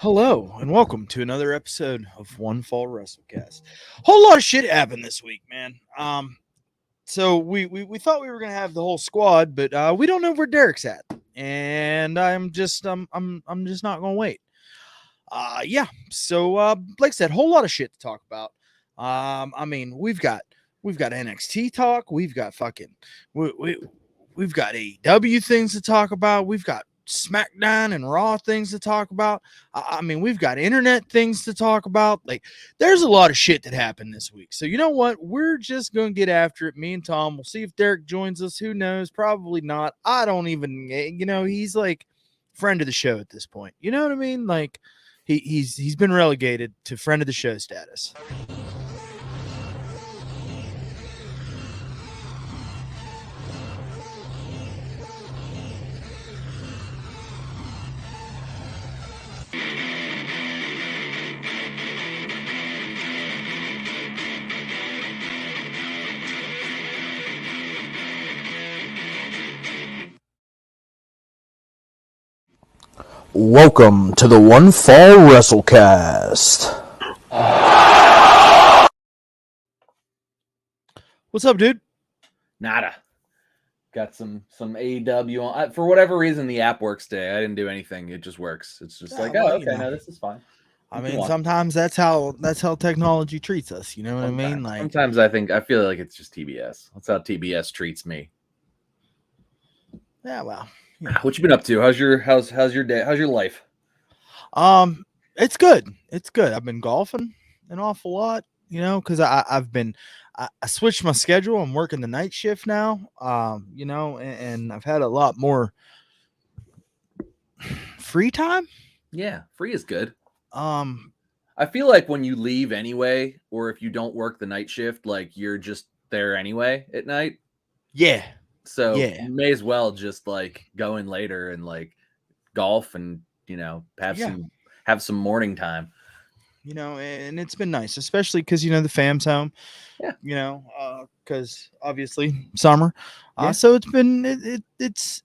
Hello and welcome to another episode of One Fall WrestleCast. Whole lot of shit happened this week, man. So we thought we were gonna have the whole squad, but we don't know where Derek's at, and I'm just not gonna wait. Yeah. So like I said, whole lot of shit to talk about. I mean, we've got NXT talk, we've got fucking we've got AEW things to talk about, we've got SmackDown and Raw things to talk about. I mean, we've got internet things to talk about. Like, there's a lot of shit that happened this week. So, you know what? We're just going to get after it. Me and Tom, we'll see if Derek joins us. Who knows? Probably not. I don't even, he's like friend of the show at this point. You know what I mean? Like, he's been relegated to friend of the show status. Welcome to the One Fall WrestleCast. What's up, dude? Nada. Got some AEW on. For whatever reason, the app works today. I didn't do anything. It just works. It's just okay, no, this is fine. I mean, sometimes that's how technology treats us. You know what I mean? Like, sometimes I feel like it's just TBS. That's how TBS treats me. Yeah, well. What you been up to? How's your day? How's your life? It's good. It's good. I've been golfing an awful lot, because I switched my schedule. I'm working the night shift now. And I've had a lot more free time. Yeah, free is good. I feel like when you leave anyway, or if you don't work the night shift, like you're just there anyway at night. Yeah. So you may as well just like go in later and like golf and have some morning time. And it's been nice, especially because the fam's home. Yeah. Because obviously summer. So it's been it's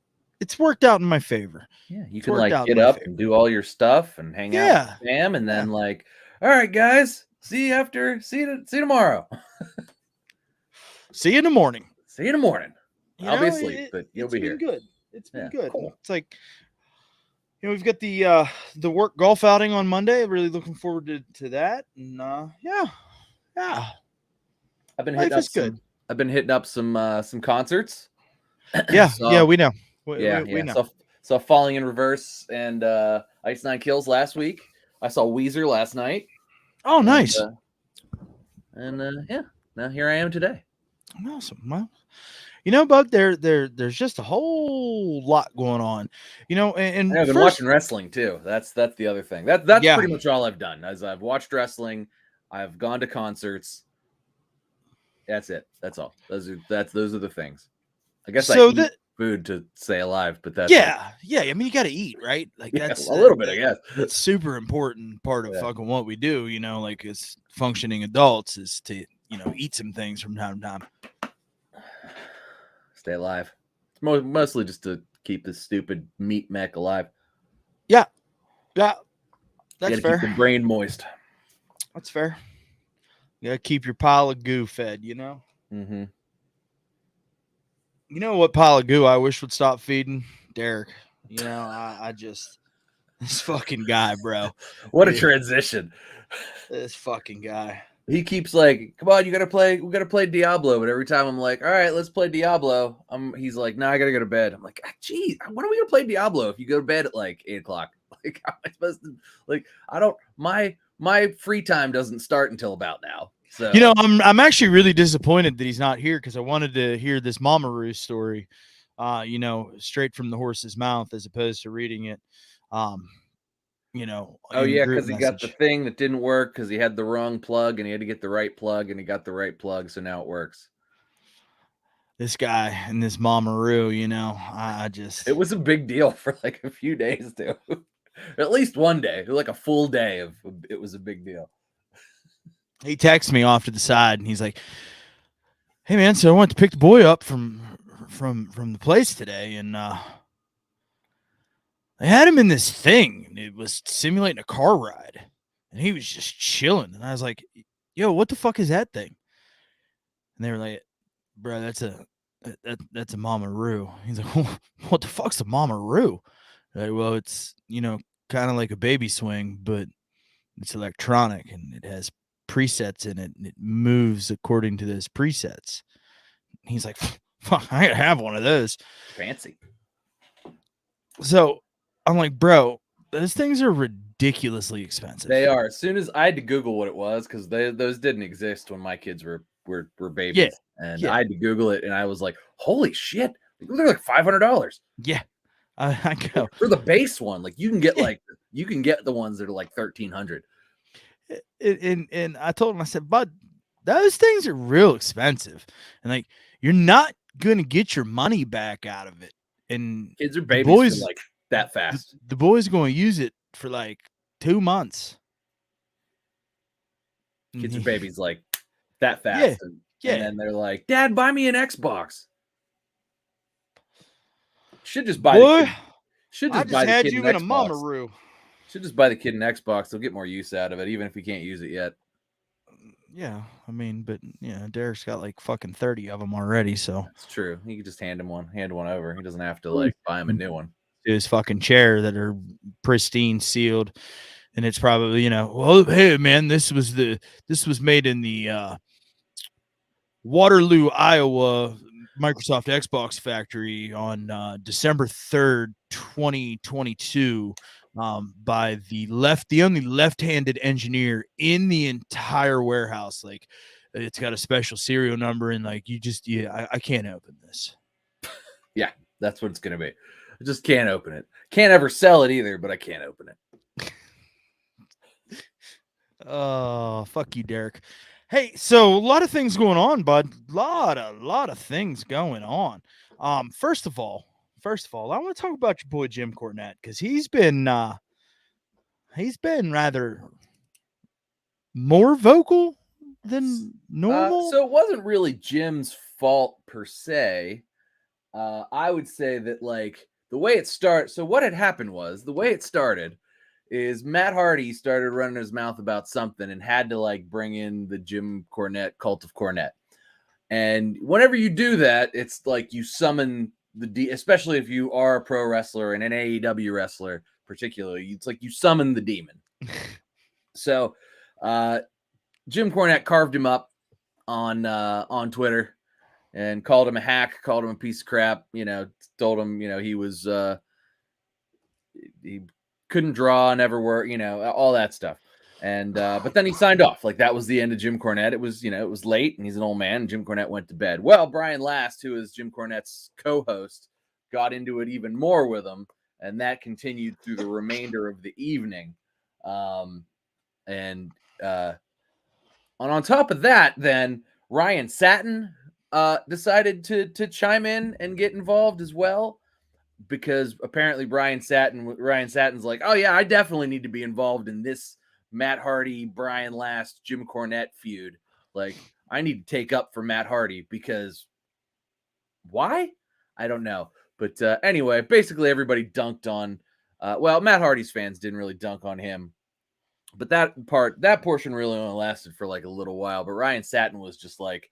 worked out in my favor. Yeah, you can like get up and do all your stuff and hang out with fam, and then like, all right, guys, see you tomorrow. See you in the morning. See you in the morning. I'll be asleep, but you'll be here. Good. It's been good. Cool. It's like, we've got the work golf outing on Monday. Really looking forward to that. And yeah. I've been hitting up some concerts. Yeah, we know. We know. So Falling in Reverse and Ice Nine Kills last week. I saw Weezer last night. Oh, nice. Now here I am today. Awesome. Well, but there's just a whole lot going on, and I've been watching wrestling too. That's the other thing. That's pretty much all I've done. As I've watched wrestling, I've gone to concerts. That's it. That's all. Those are the things. I guess I eat food to stay alive, but that's yeah. I mean, you got to eat, right? Like that's a little bit, I guess. It's super important part of fucking what we do. Like as functioning adults is to eat some things from time to time. Stay alive. It's mostly just to keep this stupid meat mech alive. Yeah, that's fair. Keep the brain moist. That's fair. You gotta keep your pile of goo fed. Mm-hmm. You know what pile of goo I wish would stop feeding? Derek. I just this fucking guy, bro. What a transition. This fucking guy. He keeps like, come on, we gotta play Diablo. But every time I'm like, all right, let's play Diablo. He's like, no, I gotta go to bed. I'm like, geez, when are we gonna play Diablo if you go to bed at like 8:00? Like, how am I supposed to? Like, I don't. My free time doesn't start until about now. So I'm actually really disappointed that he's not here because I wanted to hear this Mamaroo story, straight from the horse's mouth as opposed to reading it. Oh yeah, because he got the thing that didn't work because he had the wrong plug and he had to get the right plug and he got the right plug, so now it works. This guy and this Mamaroo, it was a big deal for like a few days too. At least one day, like a full day of it was a big deal. He texts me off to the side and he's like, "Hey man, so I went to pick the boy up from the place today and they had him in this thing. And it was simulating a car ride, and he was just chilling. And I was like, "Yo, what the fuck is that thing?" And they were like, "Bro, that's a Mama Roo." He's like, "What the fuck's a Mama Roo?" Like, well, it's kind of like a baby swing, but it's electronic and it has presets in it, and it moves according to those presets. And he's like, "Fuck, I gotta have one of those." Fancy. So I'm like, "Bro, those things are ridiculously expensive." They are. As soon as I had to Google what it was, because those didn't exist when my kids were babies, Yeah, and yeah. I had to Google it, and I was like, "Holy shit! They're like $500 Yeah. I go, for the base one. Like you can get yeah. the ones that are like 1,300." And I told him, I said, "Bud, those things are real expensive. And like, you're not gonna get your money back out of it. And Kids are the babies for boys like that fast. the boys gonna use it for like 2 months." And Kids are babies like that yeah, fast, and yeah. then they're like, "Dad, buy me an Xbox." Should just buy the Boy, kid. Should I just just buy the had kid an you in a Xbox. Mamaroo. Should just buy the kid an Xbox. They'll get more use out of it, even if we can't use it yet. Yeah, I mean, but Derek's got like fucking 30 of them already, so It's true. You can just hand one over. He doesn't have to like buy him a new one. his fucking chair that are pristine sealed. And it's probably, well, hey man, this was made in the Waterloo, Iowa Microsoft Xbox factory on December 3rd, 2022, by the only left-handed engineer in the entire warehouse. Like, it's got a special serial number, and like I can't open this. Yeah, that's what it's gonna be. I just can't open it. Can't ever sell it either, but I can't open it. Oh, fuck you, Derek. Hey, so a lot of things going on, bud. Lot of things going on. First of all, I want to talk about your boy Jim Cornette, because he's been rather more vocal than normal. So it wasn't really Jim's fault per se. I would say that like the way it started. So what had happened was the way it started is Matt Hardy started running his mouth about something and had to like bring in the Jim Cornette cult of Cornette. And whenever you do that, it's like you summon especially if you are a pro wrestler and an AEW wrestler, particularly, it's like you summon the demon. So Jim Cornette carved him up on Twitter and called him a hack, called him a piece of crap, told him, he was he couldn't draw, never work, all that stuff. And but then he signed off. Like that was the end of Jim Cornette. It was, it was late and he's an old man, and Jim Cornette went to bed. Well, Brian Last, who is Jim Cornette's co-host, got into it even more with him, and that continued through the remainder of the evening. And on top of that, then Ryan Satin decided to chime in and get involved as well, because apparently Ryan Satin's like, oh yeah, I definitely need to be involved in this Matt Hardy, Brian Last, Jim Cornette feud. Like, I need to take up for Matt Hardy, because why? I don't know. But anyway, basically everybody dunked on, Matt Hardy's fans didn't really dunk on him, but that portion really only lasted for like a little while. But Ryan Satin was just like,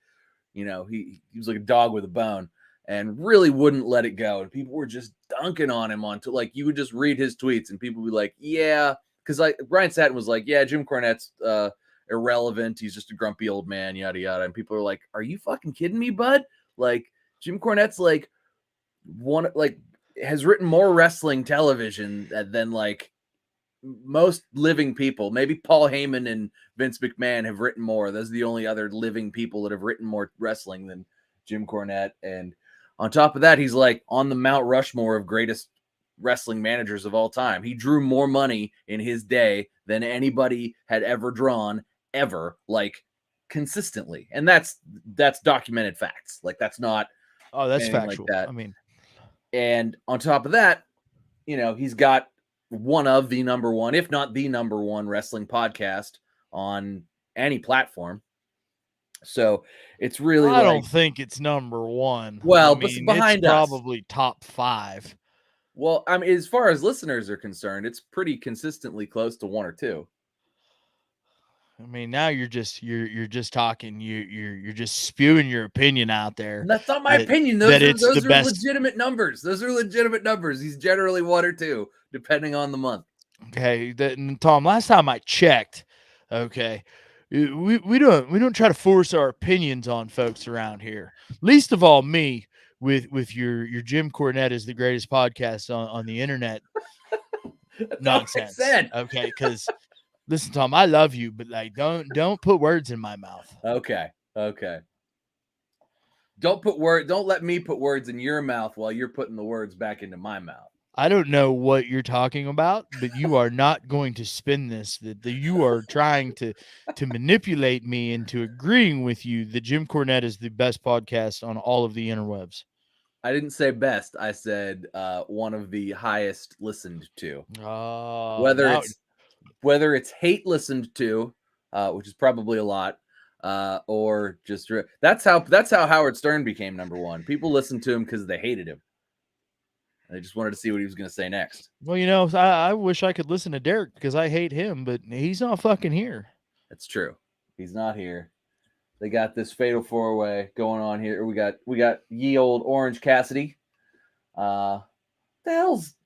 he was like a dog with a bone and really wouldn't let it go. And people were just dunking on him like you would just read his tweets and people would be like, yeah, because like Ryan Satin was like, yeah, Jim Cornette's irrelevant. He's just a grumpy old man, yada yada. And people are like, are you fucking kidding me, bud? Like Jim Cornette's like has written more wrestling television than like most living people. Maybe Paul Heyman and Vince McMahon have written more. Those are the only other living people that have written more wrestling than Jim Cornette. And on top of that, he's like on the Mount Rushmore of greatest wrestling managers of all time. He drew more money in his day than anybody had ever drawn ever, like consistently. And that's documented facts. Like that's not That's anything factual. like that. I mean, and on top of that, he's got one of the number one, if not the number one wrestling podcast on any platform. So it's really I don't think it's number one. Well, I but mean, behind it's us. probably top 5. Well, I mean, as far as listeners are concerned, it's pretty consistently close to 1 or 2. I mean, now you're just talking. You're just spewing your opinion out there. That's not my That opinion. that Those are it's the those are best. legitimate numbers. Those are legitimate numbers. He's generally 1 or 2, depending on the month. Okay, and Tom. Last time I checked, okay, we don't try to force our opinions on folks around here. Least of all me with your Jim Cornette is the greatest podcast on the internet That's not what I nonsense. said. Okay, because listen, Tom, I love you, but like don't put words in my mouth. Okay. Don't let me put words in your mouth while you're putting the words back into my mouth. I don't know what you're talking about, but you are not going to spin this. That you are trying to manipulate me into agreeing with you that Jim Cornette is the best podcast on all of the interwebs. I didn't say best. I said one of the highest listened to. Now, Whether it's hate listened to, which is probably a lot, or just that's how Howard Stern became number 1. People listened to him because they hated him. I just wanted to see what he was going to say next. well, you know, I wish I could listen to Derek because I hate him, but he's not fucking here. That's true. He's not here. They got this fatal 4-way going on here. We got ye old Orange Cassidy. What the hell's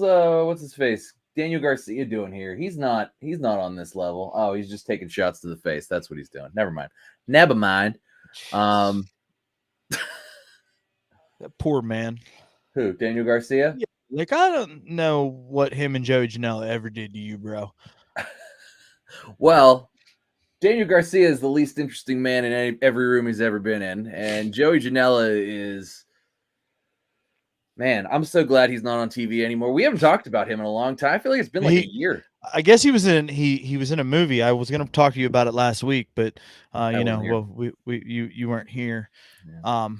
what's his face? Daniel Garcia doing here? He's not on this level. Oh, he's just taking shots to the face. That's what he's doing. Never mind. That poor man. Who? Daniel Garcia? Yeah, like I don't know what him and Joey Janela ever did to you, bro. Well, Daniel Garcia is the least interesting man in every room he's ever been in, and Joey Janela is. Man, I'm so glad he's not on TV anymore. We haven't talked about him in a long time. I feel like it's been like a year. I guess he was in a movie. I was going to talk to you about it last week, but you know, well, you weren't here. Yeah.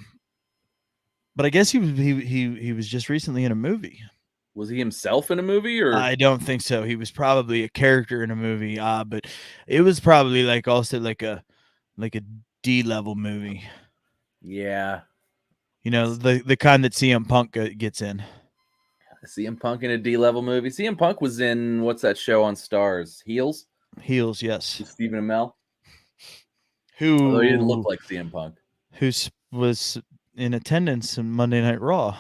But I guess he was just recently in a movie. Was he himself in a movie, or I don't think so. He was probably a character in a movie. But it was probably like also like a D-level movie. Yeah. You know, the kind that CM Punk gets in. CM Punk in a D-level movie. CM Punk was in what's that show on Stars? Heels, yes. with Stephen Amell. Although he didn't look like CM Punk. Who was in attendance in Monday Night Raw.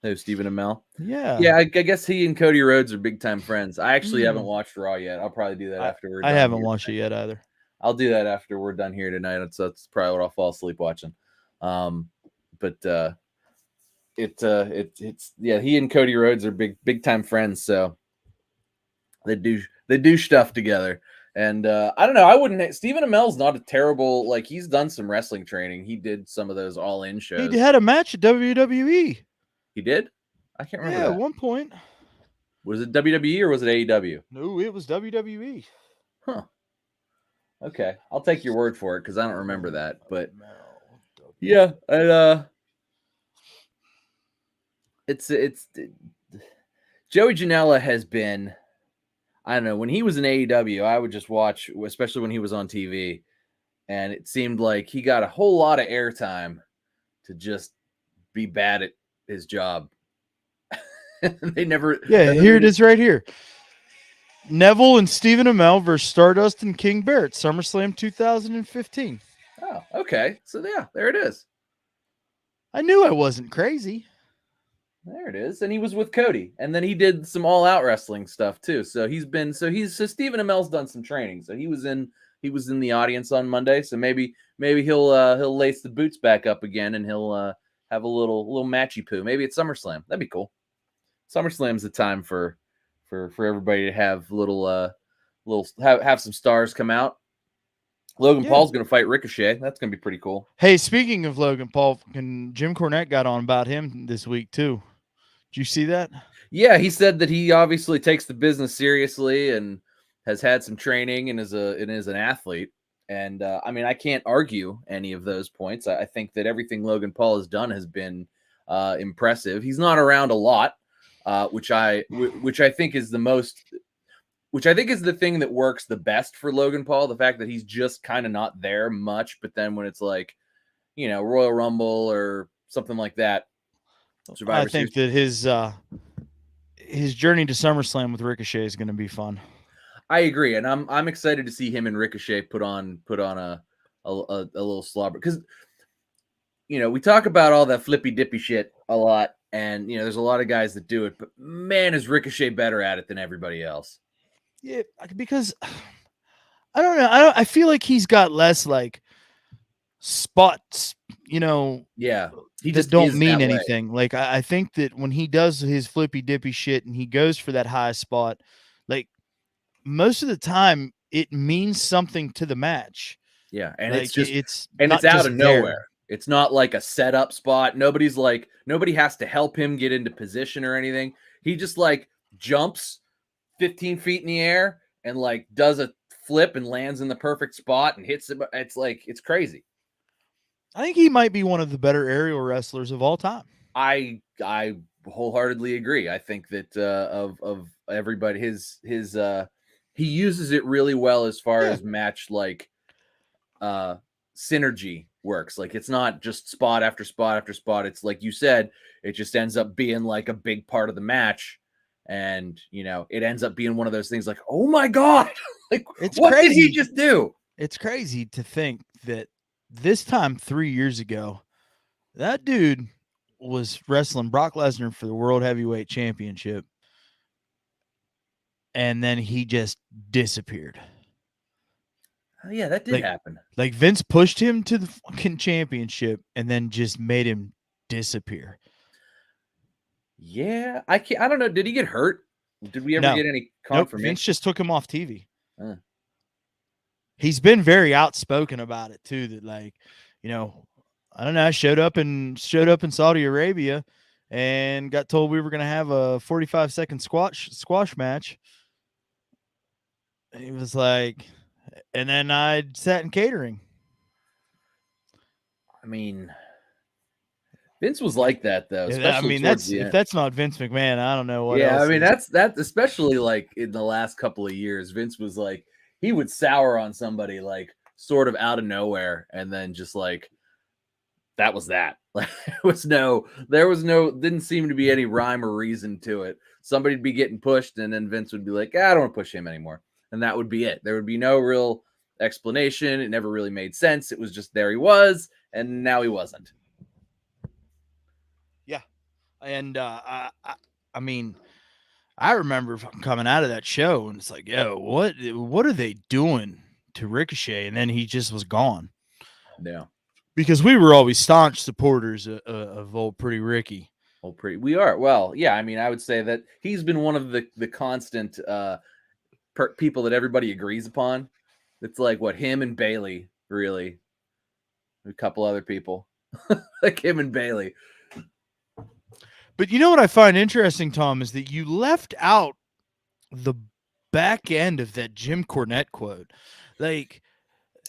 No, Stephen Amell. Yeah. I guess he and Cody Rhodes are big time friends. I actually haven't watched Raw yet. I'll probably do that after we're done. I haven't watched it yet either. I'll do that after we're done here tonight. So that's probably what I'll fall asleep watching. But it's he and Cody Rhodes are big time friends, so they do stuff together. And I don't know, Stephen Amell's not a terrible, like, he's done some wrestling training. He did some of those all-in shows. He had a match at WWE. He did? I can't remember that. At one point. Was it WWE or was it AEW? No, it was WWE. Huh. Okay, I'll take your word for it because I don't remember that. But yeah, and it's Joey Janela has been. I don't know, when he was in AEW, I would just watch, especially when he was on TV, and it seemed like he got a whole lot of airtime to just be bad at his job. They never. Yeah, here it is right here. Neville and Stephen Amell versus Stardust and King Barrett, SummerSlam 2015. Oh, okay. So yeah, there it is. I knew I wasn't crazy. There it is. And he was with Cody. And then he did some all-out wrestling stuff too. So Stephen Amell's done some training. So he was in the audience on Monday. So maybe he'll lace the boots back up again and he'll have a little matchy poo. Maybe it's SummerSlam. That'd be cool. SummerSlam's the time for everybody to have have some stars come out. Logan Paul's going to fight Ricochet. That's going to be pretty cool. Hey, speaking of Logan Paul, Jim Cornette got on about him this week too. Did you see that? Yeah, he said that he obviously takes the business seriously and has had some training and is an athlete. And I mean, I can't argue any of those points. I think that everything Logan Paul has done has been impressive. He's not around a lot, which I think is the thing that works the best for Logan Paul. The fact that he's just kind of not there much, but then when it's like, Royal Rumble or something like that, Survivor I think Series. that his journey to SummerSlam with Ricochet is going to be fun. I agree, and I'm excited to see him and Ricochet put on a little slobber, because we talk about all that flippy dippy shit a lot, and there's a lot of guys that do it, but man, is Ricochet better at it than everybody else. Yeah, because I don't know. I feel like he's got less like spots, Yeah, he that just don't is mean that way. anything. Like I think that when he does his flippy dippy shit and he goes for that high spot, like most of the time it means something to the match. Yeah, and Like it's it's not out just of there. nowhere. It's not like a setup spot. Nobody has to help him get into position or anything. He just like jumps 15 feet in the air and like does a flip and lands in the perfect spot and hits it. It's crazy. I think he might be one of the better aerial wrestlers of all time. I wholeheartedly agree. I think that of everybody, he uses it really well as far Yeah. as match synergy works. Like, it's not just spot after spot after spot. It's like you said, it just ends up being like a big part of the match. And it ends up being one of those things like, oh my God, like, It's what did he crazy. just do? It's crazy to think that this time 3 years ago, that dude was wrestling Brock Lesnar for the World Heavyweight Championship, and then he just disappeared. Oh, yeah, that did happen. Like Vince pushed him to the fucking championship and then just made him disappear. Yeah, I don't know. Did he get hurt? Did we ever No. get any Nope. confirmation? Vince just took him off TV. Uh. He's been very outspoken about it too. That I don't know. I showed up in Saudi Arabia and got told we were going to have a 45-second squash match. He was like, and then I sat in catering. I mean, Vince was like that though, I especially mean, towards the if end. that's not Vince McMahon, I don't know what Yeah, else I mean, is. that's especially like in the last couple of years. Vince was like, he would sour on somebody like sort of out of nowhere, and then just like that was that. Like, didn't seem to be any rhyme or reason to it. Somebody'd be getting pushed, and then Vince would be like, I don't want to push him anymore, and that would be it. There would be no real explanation. It never really made sense. It was just there he was, and now he wasn't. Yeah, and I mean, I remember coming out of that show, and it's like, yo, what are they doing to Ricochet? And then he just was gone. Yeah, because we were always staunch supporters of old Pretty Ricky. well, we are. Well, yeah, I mean, I would say that he's been one of the constant people that everybody agrees upon. It's like what him and Bailey, really, a couple other people like him and Bailey. But you know what I find interesting, Tom, is that you left out the back end of that Jim Cornette quote. Like,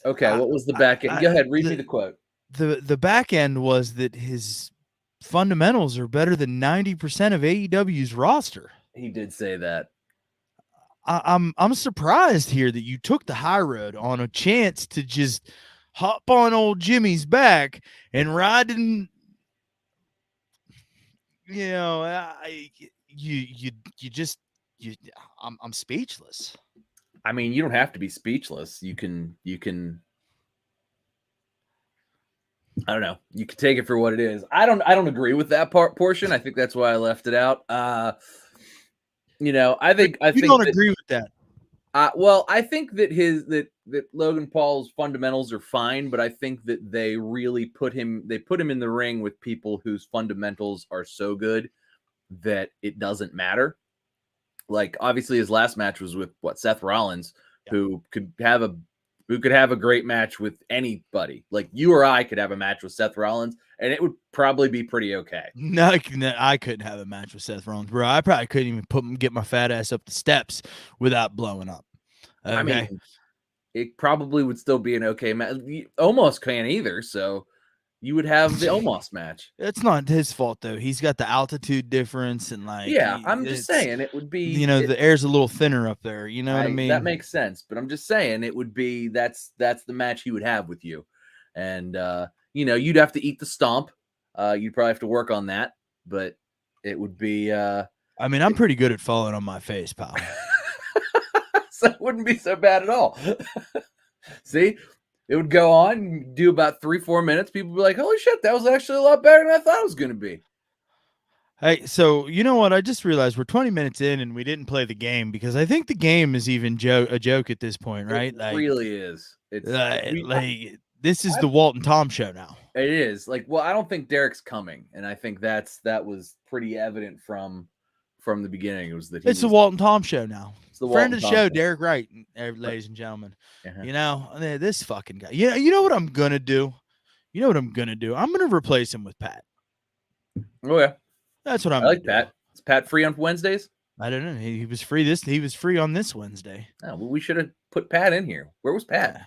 okay, what was the back end? Go ahead, read me the quote. The back end was that his fundamentals are better than 90% of AEW's roster. He did say that. I'm surprised here that you took the high road on a chance to just hop on old Jimmy's back and ride in. I'm speechless. I mean, you don't have to be speechless. You can I don't know. You can take it for what it is. I don't agree with that portion. I think that's why I left it out. I think you don't agree with that. Well, I think that that Logan Paul's fundamentals are fine, but I think that they really put him in the ring with people whose fundamentals are so good that it doesn't matter. Like, obviously his last match was with Seth Rollins, who could have a great match with anybody. Like, you or I could have a match with Seth Rollins, and it would probably be pretty okay. No, I couldn't have a match with Seth Rollins, bro. I probably couldn't even get my fat ass up the steps without blowing up. Okay? I mean, it probably would still be an okay match. Almost can't either, so you would have the almost match. It's not his fault though. He's got the altitude difference, and I'm just saying it would be. The air's a little thinner up there. You know what I mean? That makes sense, but I'm just saying it would be that's the match he would have with you, and you'd have to eat the stomp. You'd probably have to work on that. but it would be I mean, I'm pretty good at falling on my face, pal. so it wouldn't be so bad at all. See, it would go on, do about 3-4 minutes. People would be like, "Holy shit, that was actually a lot better than I thought it was going to be." Hey, so you know what? I just realized we're 20 minutes in and we didn't play the game because I think the game is even a joke at this point, right? It really is. It's this is the Walt and Tom show now. It is like, well, I don't think Derek's coming, and I think that was pretty evident from the beginning. It was that it's the Walt and Tom show now. It's the friend Walt of the and Tom show, show. Derek Wright, ladies and gentlemen. Uh-huh. You know, this fucking guy. You know what I'm gonna do? You know what I'm gonna do? I'm gonna replace him with Pat. Oh yeah, that's what I'm. I like gonna do. Pat. Is Pat free on Wednesdays? I don't know. He was free He was free on this Wednesday. Oh, well, we should have put Pat in here. Where was Pat? Yeah.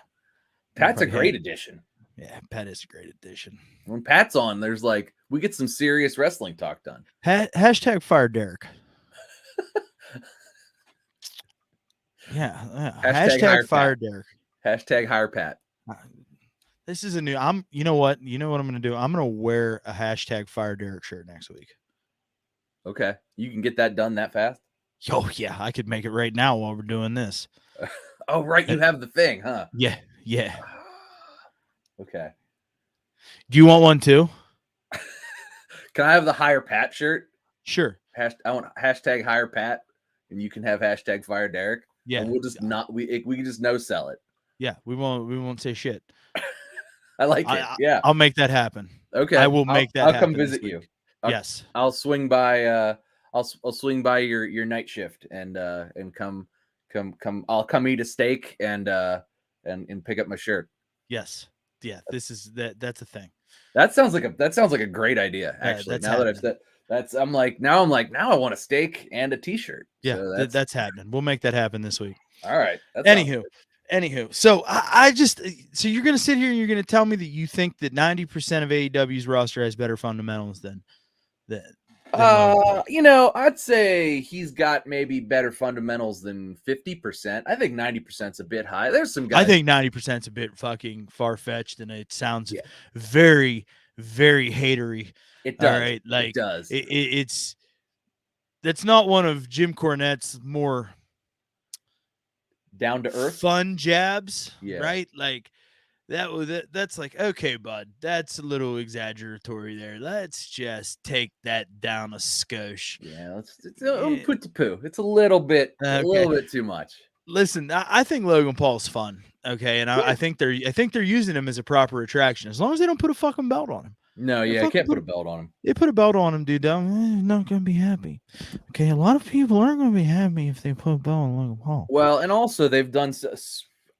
Pat's a great addition. Yeah, Pat is a great addition. When Pat's on, there's like we get some serious wrestling talk done. Hashtag fire Derek. yeah. Hashtag fire Derek. Hashtag hire Pat. This is a new. You know what? You know what I'm gonna do? I'm gonna wear a hashtag fire Derek shirt next week. Okay, you can get that done that fast. Oh yeah, I could make it right now while we're doing this. Oh right, you have the thing, huh? Yeah. Okay. Do you want one too? Can I have the hire Pat shirt? Sure. I want hashtag hire Pat, and you can have hashtag fire Derek. Yeah. And we'll just we can just no sell it. Yeah, we won't say shit. I like it. Yeah, I'll make that happen. Okay, I will make that. I'll come visit you. Yes, I'll swing by. I'll swing by your night shift and come. I'll come eat a steak and pick up my shirt. Yes, yeah. This is that's a thing. That sounds like a great idea. Actually, now that I've said now I want a steak and a t-shirt. Yeah, so that's happening. We'll make that happen this week. All right. Anywho, so so you're gonna sit here and you're gonna tell me that you think that 90% of AEW's roster has better fundamentals than I'd say he's got maybe better fundamentals than 50%. I think 90% is a bit high. There's some guys. I think 90% is a bit fucking far-fetched, and it sounds very, very hatery. It does. All right, like it does. It's that's not one of Jim Cornette's more down to earth fun jabs, right? Like that's like, okay, bud, that's a little exaggeratory there. Let's just take that down a skosh. Yeah, it's a little bit too much. Listen, I think Logan Paul's fun, okay, and I think they're using him as a proper attraction as long as they don't put a fucking belt on him. No, yeah, I can't put a belt on him. They put a belt on him, dude. I'm not gonna be happy. Okay, a lot of people aren't gonna be happy if they put a belt on Logan Paul. Well, and also they've done.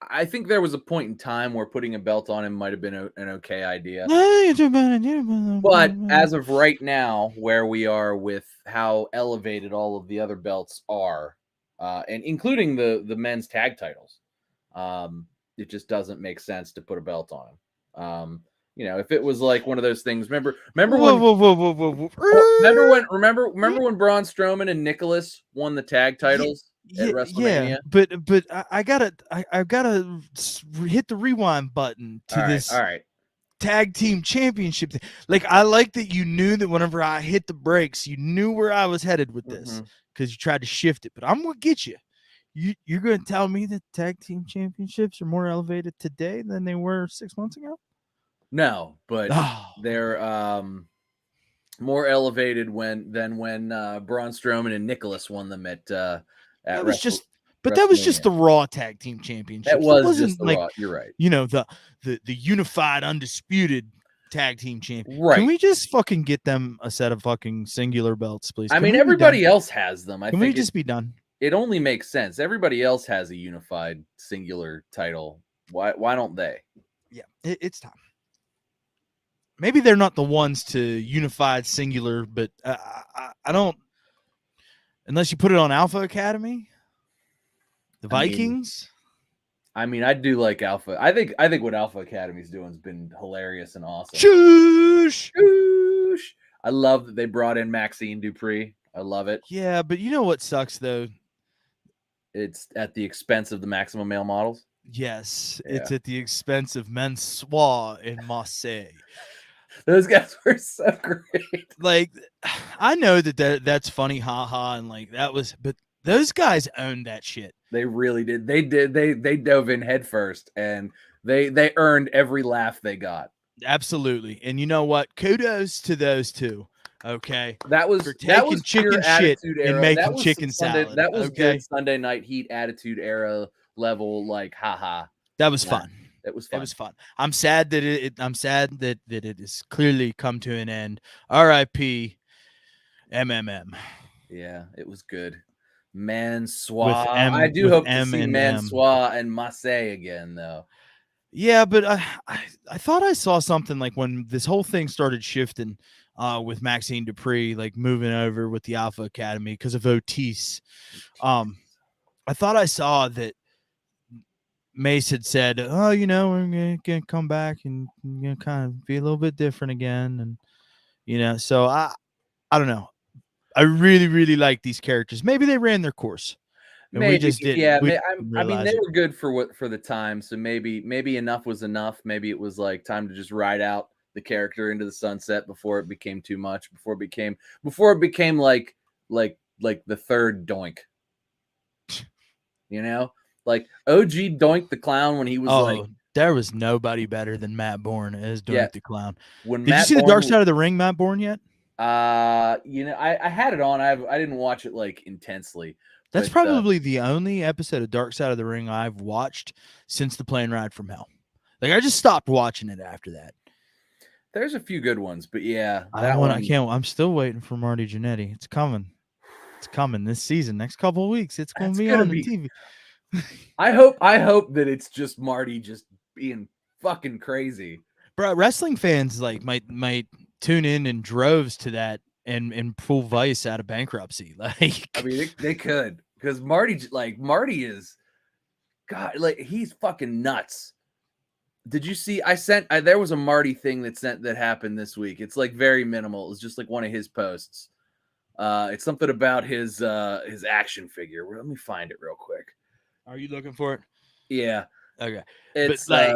I think there was a point in time where putting a belt on him might have been an okay idea. But as of right now, where we are with how elevated all of the other belts are, and including the men's tag titles, it just doesn't make sense to put a belt on him. If it was like one of those things, remember when Braun Strowman and Nicholas won the tag titles at WrestleMania? Yeah, but I gotta hit the rewind button to this tag team championship thing. Like, I like that you knew that whenever I hit the brakes, you knew where I was headed with this because you tried to shift it. But I'm gonna get you. You're gonna tell me that tag team championships are more elevated today than they were 6 months ago? No, but they're more elevated than when Braun Strowman and Nicholas won them at that was just the Raw Tag Team Championship. That wasn't just the Raw. You're right. The unified undisputed tag team champion. Right. Can we just fucking get them a set of fucking singular belts, please? I mean, everybody else has them. Can we just be done? It only makes sense. Everybody else has a unified singular title. Why don't they? Yeah, it's time. Maybe they're not the ones to unified singular, but I don't. Unless you put it on Alpha Academy, the Vikings. I mean, I do like Alpha. I think what Alpha Academy's doing has been hilarious and awesome. Shoosh! I love that they brought in Maxine Dupree. I love it. Yeah, but you know what sucks though? It's at the expense of the Maximum Male models. Yes, it's at the expense of Mensoir in Marseille. Those guys were so great. Like, I know that's funny, haha, and like that was, but those guys owned that shit. They really did. They did. They dove in head first, and they earned every laugh they got. Absolutely. And you know what? Kudos to those two. Okay. That For was taking pure chicken shit attitude and era. That making was some chicken Sunday. salad. That was Okay. good Sunday Night Heat attitude era level. Like, haha. That was Yeah, fun. it was It fun. was fun. I'm sad that I'm sad that it has clearly come to an end. R.I.P. MMM. Yeah, it was good. Mansoir. With I do with hope to M see and M. Mansoir and Marseille again, though. Yeah, but I thought I saw something like when this whole thing started shifting with Maxine Dupree, like moving over with the Alpha Academy because of Otis. I thought I saw that Mace had said, "Oh, you know, we're gonna come back and kind of be a little bit different again," and so I don't know. I really, really like these characters. Maybe they ran their course, and we Maybe, just didn't. yeah. We didn't I mean, realize they it were good for the time. So maybe enough was enough. Maybe it was like time to just ride out the character into the sunset before it became too much. Before it became like the third Doink. You know, like OG Doink the Clown when he was like, there was nobody better than Matt Bourne as yeah. Doink the Clown. When Did you Matt see the Dark Bourne, Side of the Ring, Matt Bourne yet? I had it on. I didn't watch it like intensely. That's But probably the only episode of Dark Side of the Ring I've watched since the plane ride from hell. Like I just stopped watching it after that. there's a few good ones, but yeah, I can't. I'm still waiting for Marty Jannetty. It's coming. It's coming this season. Next couple of weeks, it's going to be on the TV. I hope that it's just Marty just being fucking crazy. Bro, wrestling fans like might tune in droves to that and pull Vice out of bankruptcy. Like, I mean, they could, because Marty is, God, like he's fucking nuts. Did you see? There was a Marty thing that happened this week. It's like very minimal. It's just like one of his posts. It's something about his action figure. Let me find it real quick. Are you looking for it? Yeah. Okay. It's but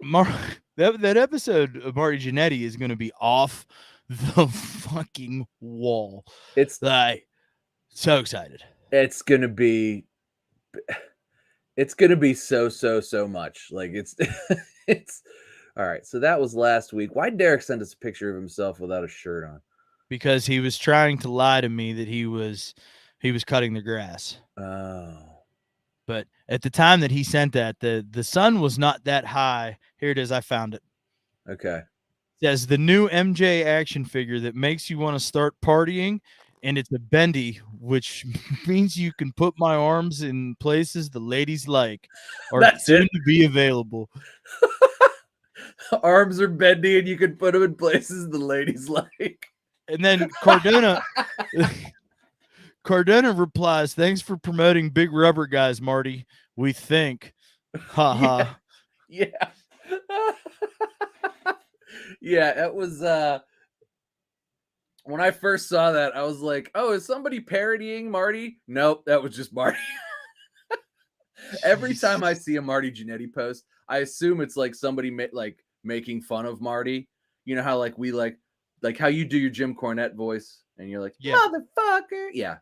like that episode of Marty Jannetty is going to be off the fucking wall. It's like so excited. It's gonna be so much. Like it's it's all right. So that was last week. Why did Derek send us a picture of himself without a shirt on? Because he was trying to lie to me that he was cutting the grass. Oh. But at the time that he sent that, the sun was not that high. Here it is. I found it. Okay. It says the new MJ action figure that makes you want to start partying, and it's a bendy, which means you can put my arms in places the ladies like, or soon to be available. Arms are bendy, and you can put them in places the ladies like. And then Cardona replies, "Thanks for promoting big rubber guys, Marty. We think." Ha ha. Yeah. Yeah, that was when I first saw that, I was like, "Oh, is somebody parodying Marty?" Nope, that was just Marty. Every time I see a Marty Jannetty post, I assume it's like somebody making fun of Marty. You know how like we like how you do your Jim Cornette voice, and you're like, yeah. "Motherfucker!" Yeah.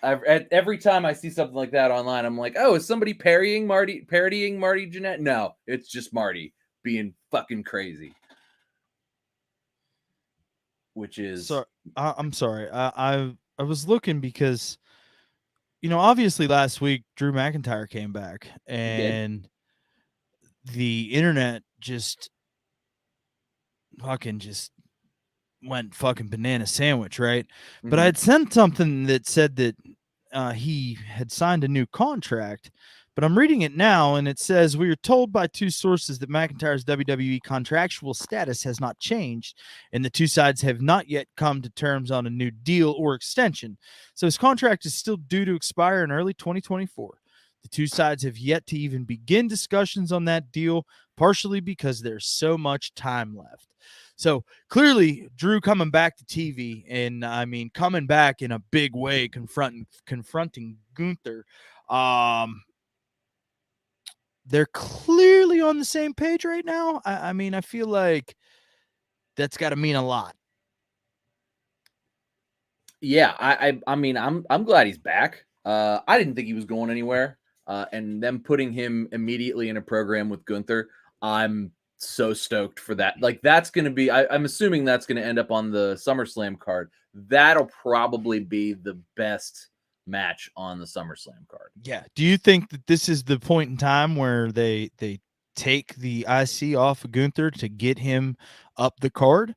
Every time I see something like that online, I'm like, "Oh, is somebody parodying Marty Jannetty?" No, it's just Marty being fucking crazy. Which is, so I'm sorry. I was looking because, obviously last week Drew McIntyre came back and the internet just went fucking banana sandwich, right? But I had sent something that said that he had signed a new contract, but I'm reading it now, and it says, "We are told by two sources that McIntyre's WWE contractual status has not changed, and the two sides have not yet come to terms on a new deal or extension. So his contract is still due to expire in early 2024. The two sides have yet to even begin discussions on that deal, partially because there's so much time left." So clearly, Drew coming back to TV, and I mean coming back in a big way, confronting Gunther. They're clearly on the same page right now. I mean, I feel like that's got to mean a lot. Yeah, I mean, I'm glad he's back. I didn't think he was going anywhere. And them putting him immediately in a program with Gunther, I'm so stoked for that. Like, that's going to be, I'm assuming that's going to end up on the SummerSlam card. That'll probably be the best match on the SummerSlam card. Yeah. Do you think that this is the point in time where they take the IC off of Gunther to get him up the card?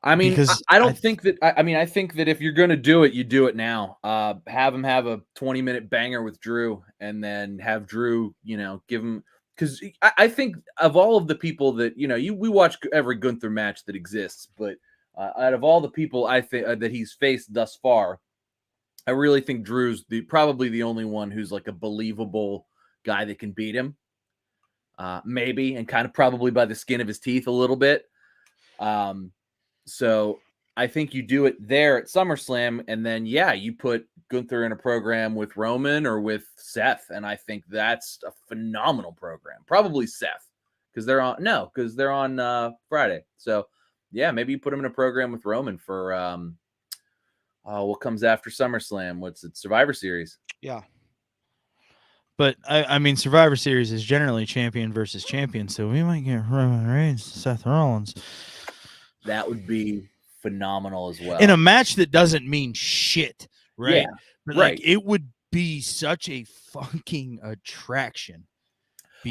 I mean, Because I don't think that. I mean, I think that if you're going to do it, you do it now. Have him have a 20-minute banger with Drew, and then have Drew, give him, because I think of all of the people that we watch every Gunther match that exists, but out of all the people I think that he's faced thus far, I really think Drew's probably the only one who's like a believable guy that can beat him. Maybe, and kind of probably by the skin of his teeth a little bit. So I think you do it there at SummerSlam, and then you put Gunther in a program with Roman or with Seth, and I think that's a phenomenal program. Probably Seth, because they're on Friday. So maybe you put him in a program with Roman for what comes after SummerSlam? What's it? Survivor Series. Yeah. But I mean, Survivor Series is generally champion versus champion, so we might get Roman Reigns, Seth Rollins. That would be phenomenal as well. In a match that doesn't mean shit, right? Yeah, but right. It would be such a fucking attraction.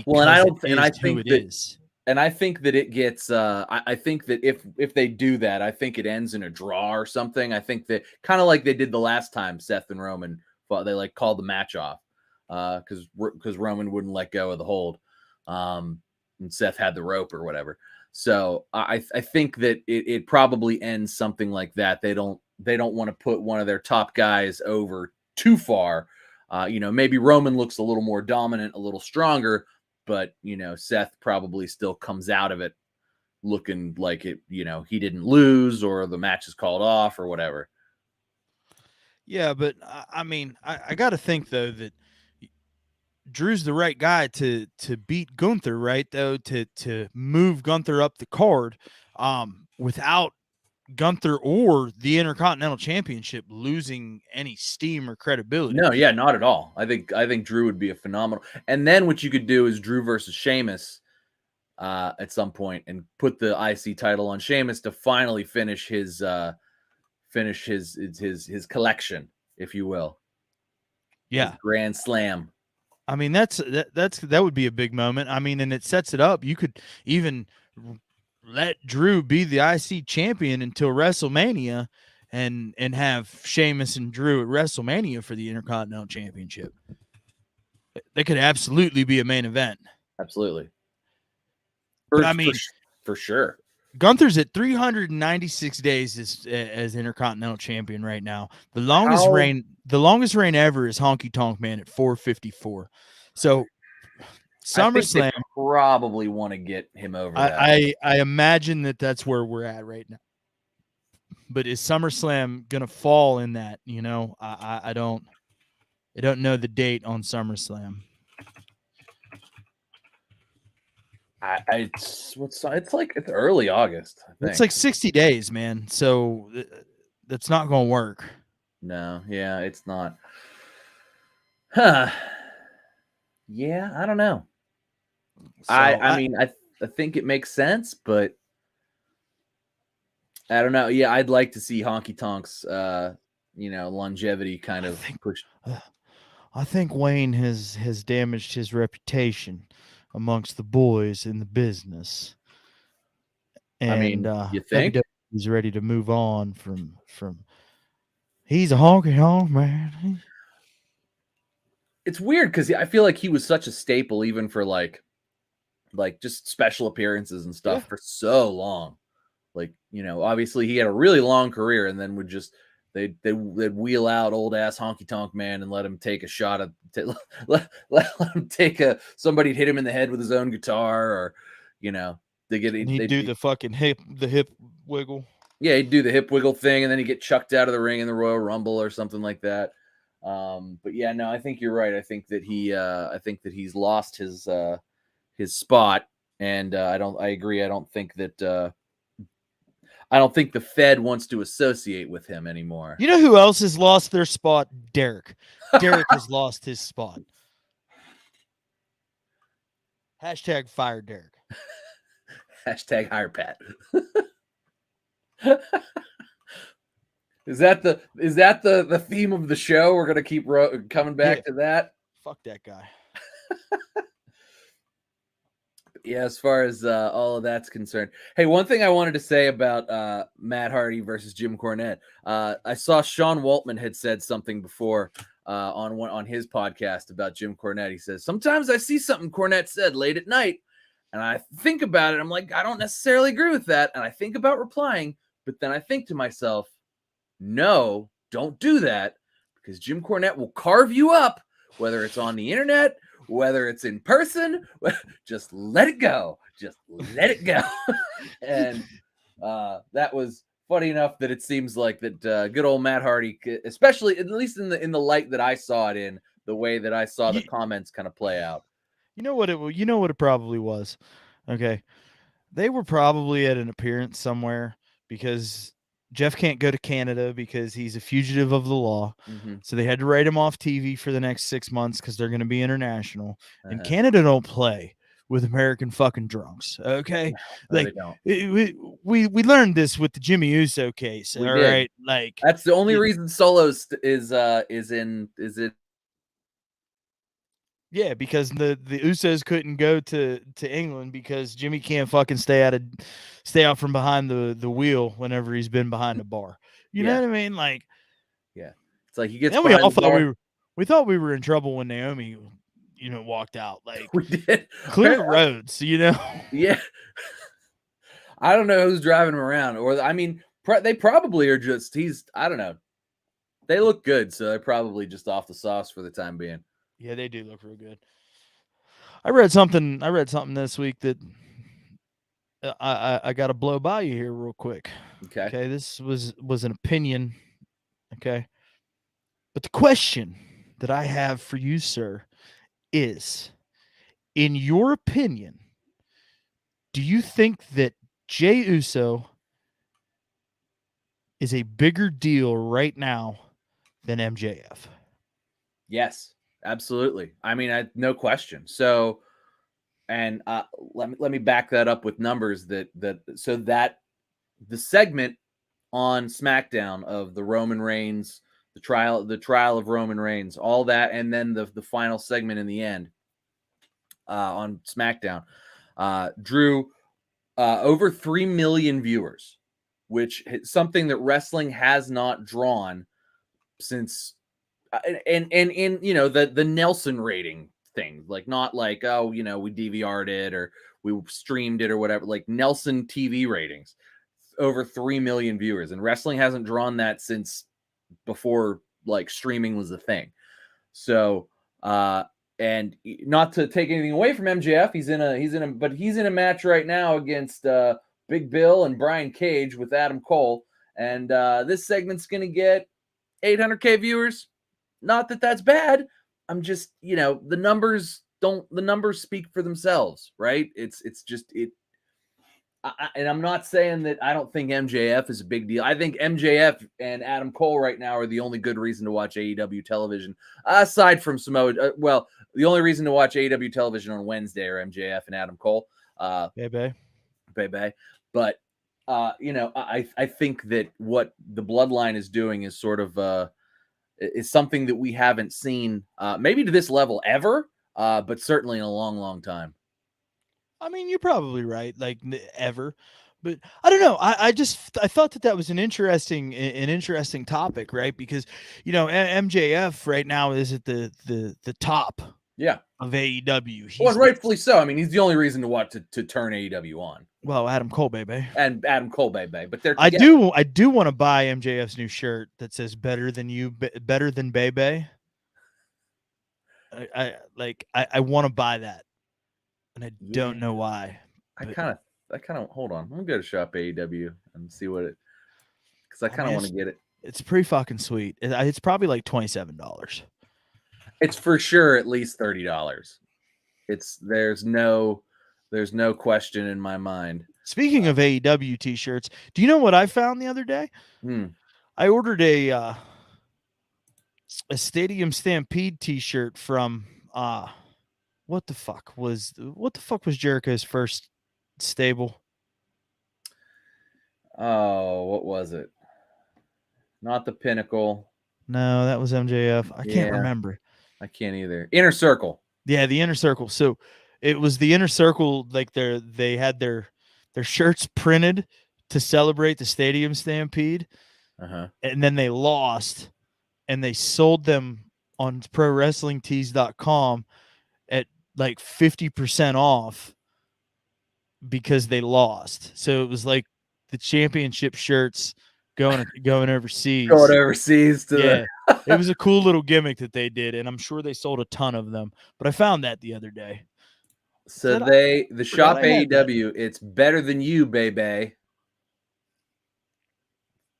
Well, and I think that it gets. I think that if they do that, I think it ends in a draw or something. I think that kind of like they did the last time Seth and Roman fought, they like called the match off because Roman wouldn't let go of the hold, and Seth had the rope or whatever. So I think that it probably ends something like that. They don't want to put one of their top guys over too far. Maybe Roman looks a little more dominant, a little stronger, but Seth probably still comes out of it looking like it. He didn't lose or the match is called off or whatever. Yeah, but I mean, I got to think though that Drew's the right guy to beat Gunther, right? Though to move Gunther up the card, without Gunther or the Intercontinental Championship losing any steam or credibility. No, not at all. I think Drew would be a phenomenal. And then what you could do is Drew versus Sheamus at some point, and put the IC title on Sheamus to finally finish his collection, if you will. Yeah, his Grand Slam. I mean, that would be a big moment. I mean, and it sets it up. You could even let Drew be the IC champion until WrestleMania, and have Sheamus and Drew at WrestleMania for the Intercontinental Championship. They could absolutely be a main event. Absolutely. But I mean, for sure. Gunther's at 396 days as Intercontinental Champion right now. The longest reign ever is Honky Tonk Man at 454. So SummerSlam probably want to get him over. I imagine that's where we're at right now. But is SummerSlam gonna fall in that? I don't know the date on SummerSlam. It's early August. It's like 60 days, man. So that's not going to work. No, it's not. Huh. Yeah, I don't know. So I mean, I think it makes sense, but I don't know. Yeah, I'd like to see Honky Tonk's longevity kind of pushed. I think Wayne has damaged his reputation amongst the boys in the business. And I mean, you think he's ready to move on from he's a honky honk man. It's weird because I feel like he was such a staple even for like just special appearances and stuff for so long. Like, obviously he had a really long career, and then would just they'd wheel out old ass Honky Tonk Man and let him take a shot at let him take somebody'd hit him in the head with his own guitar, or he'd do the fucking hip wiggle. Yeah, he'd do the hip wiggle thing, and then he'd get chucked out of the ring in the Royal Rumble or something like that. But yeah, no, I think you're right. I think that he's lost his spot, and I agree. I don't think that I don't think the Fed wants to associate with him anymore. You know who else has lost their spot? Derek. Derek has lost his spot. Hashtag fire Derek. Hashtag hire Pat. Is that the theme of the show? We're gonna keep coming back to that. Fuck that guy. Yeah, as far as all of that's concerned. Hey, one thing I wanted to say about Matt Hardy versus Jim Cornette. I saw Sean Waltman had said something before on his podcast about Jim Cornette. He says, sometimes I see something Cornette said late at night, and I think about it. I'm like, I don't necessarily agree with that. And I think about replying, but then I think to myself, no, don't do that, because Jim Cornette will carve you up, whether it's on the internet, whether it's in person. Just let it go. Just let it go. And that was funny enough that it seems like that good old Matt Hardy, especially at least in the light that I saw it in, the way that I saw the comments kind of play out. You know what it probably was. Okay. They were probably at an appearance somewhere because Jeff can't go to Canada because he's a fugitive of the law. Mm-hmm. So they had to write him off TV for the next 6 months because they're going to be international. And Canada don't play with American fucking drunks. Okay. No, like they don't. We learned this with the Jimmy Uso case. We all did. right. Like that's the only reason Solo is it. Yeah, because the Usos couldn't go to England because Jimmy can't fucking stay out from behind the wheel whenever he's been behind the bar. You know what I mean? Like, yeah, it's like he gets. And we all thought we thought we were in trouble when Naomi, walked out. Like we did. Clear the roads, Yeah. I don't know who's driving him around, or I mean, they probably are just. I don't know. They look good, so they're probably just off the sauce for the time being. Yeah, they do look real good. I read something this week that I got to blow by you here real quick. Okay, this was an opinion. Okay, but the question that I have for you, sir, is, in your opinion, do you think that Jey Uso is a bigger deal right now than MJF? Yes, absolutely. I mean, no question. So, and let me back that up with numbers that the segment on SmackDown of the Roman Reigns, the trial of Roman Reigns, all that, and then the final segment in the end on SmackDown drew over 3 million viewers, which is something that wrestling has not drawn since and the Nelson rating thing, like not like, oh, we DVR'd it or we streamed it or whatever, like Nelson TV ratings, over 3 million viewers, and wrestling hasn't drawn that since before like streaming was a thing. So and not to take anything away from MJF, he's in a match right now against Big Bill and Brian Cage with Adam Cole, and this segment's gonna get 800K viewers. Not that that's bad. I'm just, the numbers speak for themselves, right? It's just it. And I'm not saying that I don't think MJF is a big deal. I think MJF and Adam Cole right now are the only good reason to watch AEW television, aside from Samoa. The only reason to watch AEW television on Wednesday are MJF and Adam Cole. Bebe. But I think that what the Bloodline is doing is sort of is something that we haven't seen maybe to this level ever, but certainly in a long, long time. I mean, you're probably right, like ever, but I don't know. I thought that was an interesting topic, right? Because MJF right now is at the top, of AEW. Well, rightfully so. I mean, he's the only reason to watch to turn AEW on. Well, Adam Cole, baby, but they're. I do want to buy MJF's new shirt that says "Better than you, better than Bebe." I want to buy that. And I don't know why. I kind of hold on. I'm gonna go to shop AEW and see what it, because I kind of want to get it. It's pretty fucking sweet. It's probably like $27. It's for sure at least $30. There's no question in my mind. Speaking of AEW t-shirts, do you know what I found the other day? Hmm. I ordered a Stadium Stampede t-shirt from what the fuck was Jericho's first stable? Oh, what was it? Not the Pinnacle. No, that was MJF. I can't Yeah, remember. I can't either. Inner Circle. Yeah, the Inner Circle. So it was the Inner Circle, like they had their shirts printed to celebrate the Stadium Stampede, Uh-huh. and then they lost, and they sold them on ProWrestlingTees.com at like 50% off because they lost. So it was like the championship shirts going overseas. Going overseas to Yeah. It was a cool little gimmick that they did, and I'm sure they sold a ton of them. But I found that the other day. So Said, I the forgot shop I had that. AEW, it's better than you, baby.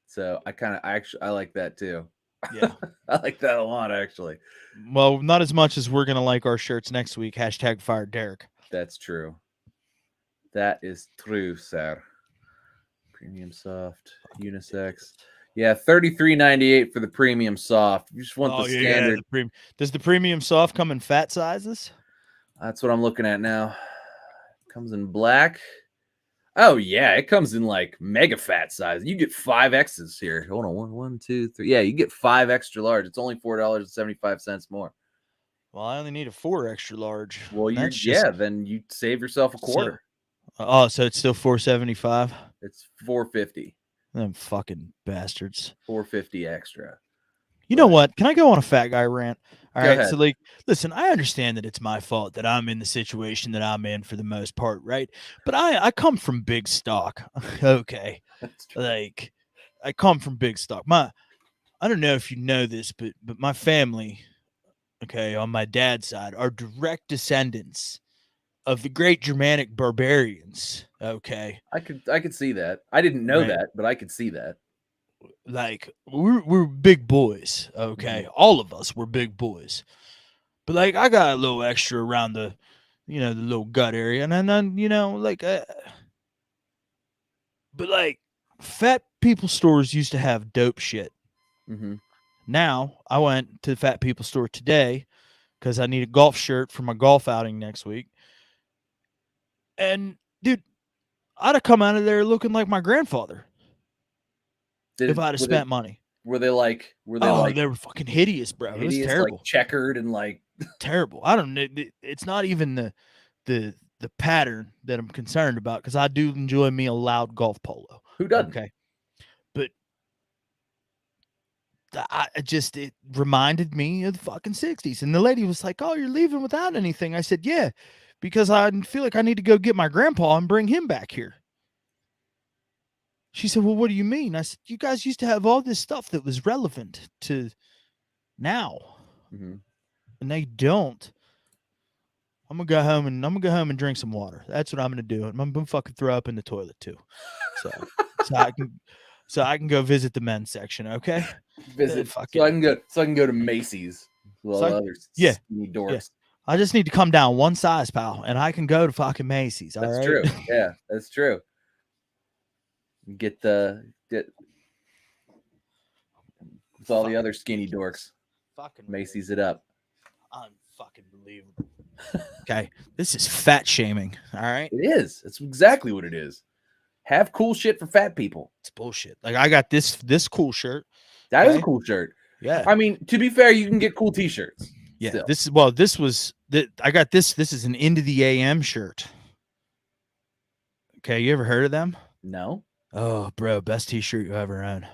So I like that too. Yeah. I like that a lot, actually. Well, not as much as we're gonna like our shirts next week. # Fire Derek. That's true. That is true, sir. Premium soft, unisex. Yeah, $33.98 for the premium soft. You just want the standard. Does the premium soft come in fat sizes? That's what I'm looking at now. Comes in black. Oh yeah, it comes in like mega fat size. You get 5X's here. Hold on, one, two, three. Yeah, you get 5 extra large. It's only $4.75 more. Well, I only need a 4 extra large. Well, That's just then you save yourself a quarter. so it's still $4.75. It's $4.50. Them fucking bastards. $4.50 extra. You know what? Can I go on a fat guy rant? All Go right. ahead. So, like, listen, I understand that it's my fault that I'm in the situation that I'm in for the most part, right? But I come from big stock. Okay. That's true. Like, I come from big stock. I don't know if you know this, but my family, okay, on my dad's side, are direct descendants of the great Germanic barbarians. Okay. I could see that. I didn't know Right. that, but I could see that. Like we're big boys, okay? All of us were big boys. But like I got a little extra around the the little gut area, and then like but like fat people stores used to have dope shit. Mm-hmm. Now I went to the fat people store today because I need a golf shirt for my golf outing next week. And dude, I'd have come out of there looking like my grandfather if I'd have spent money. Were they like They were fucking hideous, bro. hideous, It was terrible. like checkered and like terrible. I don't know. It's not even the pattern that I'm concerned about because I do enjoy me a loud golf polo. Who doesn't? Okay, but it reminded me of the fucking 60s. And the lady was like, "Oh, you're leaving without anything?" I said, "Yeah, because I feel like I need to go get my grandpa and bring him back here." She said, "Well, what do you mean?" I said, "You guys used to have all this stuff that was relevant to now, and they don't." I'm gonna go home and drink some water. That's what I'm gonna do. I'm gonna fucking throw up in the toilet too. So I can go visit the men's section. Okay. So I can go to Macy's with all the other skinny dorks. Yeah. I just need to come down one size, pal, and I can go to fucking Macy's. That's all right. True. Yeah, that's true. Get with all the other skinny dorks. Fucking Macy's it up. Unfucking believable. Okay, this is fat shaming. All right, it is. It's exactly what it is. Have cool shit for fat people. It's bullshit. Like I got this cool shirt. That is a cool shirt. Yeah. I mean, to be fair, you can get cool t-shirts. Yeah. Still. I got this. This is an Into the AM shirt. Okay, you ever heard of them? No. Oh, bro, best t-shirt you ever own.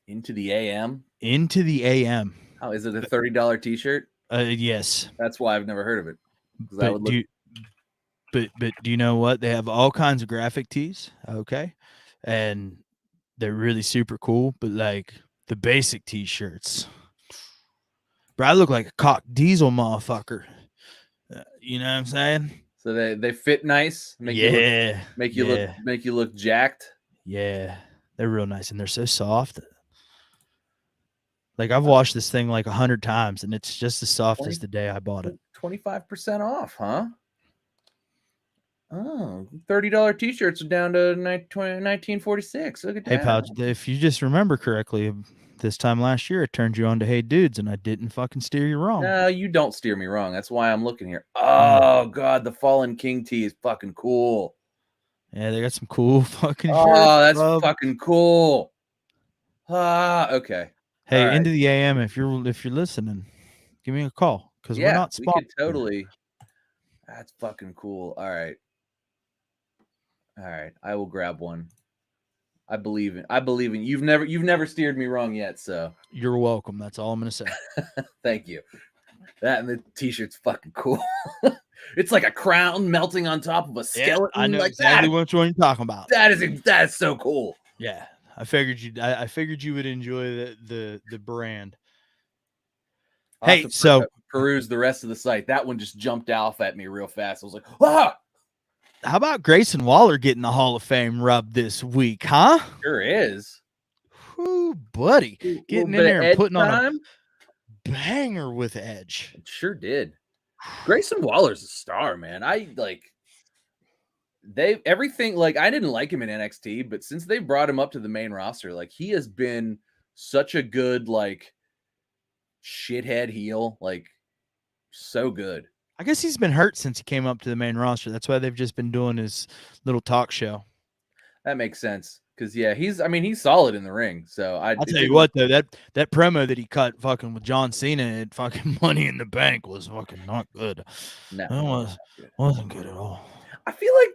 Into the AM. Into the AM. Oh, is it a $30 t-shirt? Yes. That's why I've never heard of it. But do you know what? They have all kinds of graphic tees, okay? And they're really super cool, but like the basic t-shirts. Bro, I look like a cock diesel motherfucker. You know what I'm saying? So they fit nice, make you look jacked. Yeah. They're real nice and they're so soft. Like I've washed this thing like 100 times and it's just as soft as the day I bought it. 25% off, huh? Oh, $30 t-shirts are down to 1946. Look at Hey, pal, that. if you just remember correctly, this time last year, it turned you on to Hey Dudes, and I didn't fucking steer you wrong. No, you don't steer me wrong. That's why I'm looking here. Mm. Oh God, the Fallen King tee is fucking cool. Yeah, they got some cool fucking shirts. Oh, that's bub. fucking cool. Ah, okay. All Hey, right. into the AM, if you're listening, give me a call because we're Yeah, not we could sponsored. totally. That's fucking cool. All right. All right. I will grab one. I believe in you've never steered me wrong yet, so You're welcome. That's all I'm gonna say. thank you. That and the t-shirt's fucking cool. It's like a crown melting on top of a skeleton. I know like exactly that. which one you're talking about. That is so cool. Yeah, I figured you would enjoy the brand. I'll have Hey, to so peruse the rest of the site. That one just jumped off at me real fast. I was like, ah! How about Grayson Waller getting the Hall of Fame rub this week, huh? Sure is. Whoo, buddy. Getting in there and putting on a banger with Edge. It sure did. Grayson Waller's a star, man. I everything, like, I didn't like him in NXT, but since they brought him up to the main roster, like, he has been such a good, like, shithead heel, like, so good. I guess he's been hurt since he came up to the main roster. That's why they've just been doing his little talk show. That makes sense. Because yeah, he's solid in the ring. So I'll tell you what though, that promo that he cut fucking with John Cena at fucking Money in the Bank was fucking not good. No, wasn't good at all. I feel like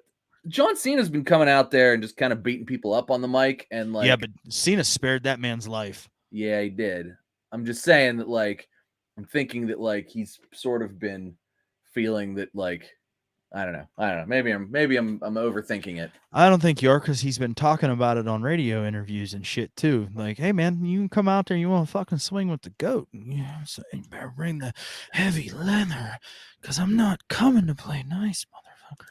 John Cena's been coming out there and just kind of beating people up on the mic, and like, yeah, but Cena spared that man's life. Yeah, he did. I'm just saying that, like, I'm thinking that, like, he's sort of been feeling that, like, I don't know. Maybe I'm overthinking it. I don't think you are, because he's been talking about it on radio interviews and shit too. Like, hey man, you can come out there, you want to fucking swing with the goat. So you better bring the heavy leather, because I'm not coming to play nice, motherfucker.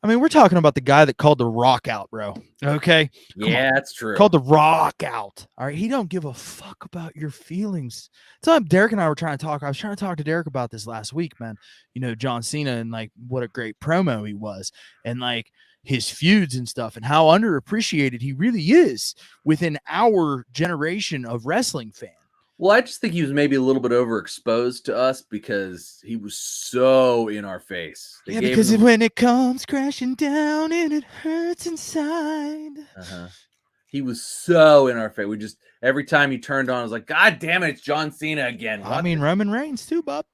I mean, we're talking about the guy that called the Rock out, bro. Okay? Yeah, that's true. Called the Rock out. All right? He don't give a fuck about your feelings. So Derek and I were trying to talk. I was trying to talk to Derek about this last week, man. You know, John Cena and, like, what a great promo he was. And, like, his feuds and stuff and how underappreciated he really is within our generation of wrestling fans. Well, I just think he was maybe a little bit overexposed to us because he was so in our face. Yeah, because when it comes crashing down and it hurts inside. He was so in our face. We just, every time he turned on, I was like, God damn it, it's John Cena again. I mean, Roman Reigns too, bub.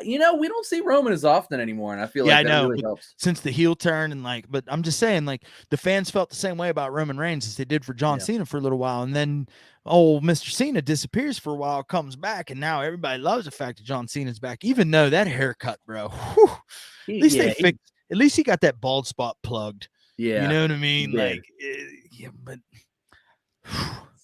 You know, we don't see Roman as often anymore, and I feel like that really helps. Since the heel turn and, like, but I'm just saying, like, the fans felt the same way about Roman Reigns as they did for John Cena for a little while, and then old Mr. Cena disappears for a while, comes back, and now everybody loves the fact that John Cena's back, even though that haircut, bro. Whew, at least he got that bald spot plugged. Yeah, you know what I mean? Like, yeah, but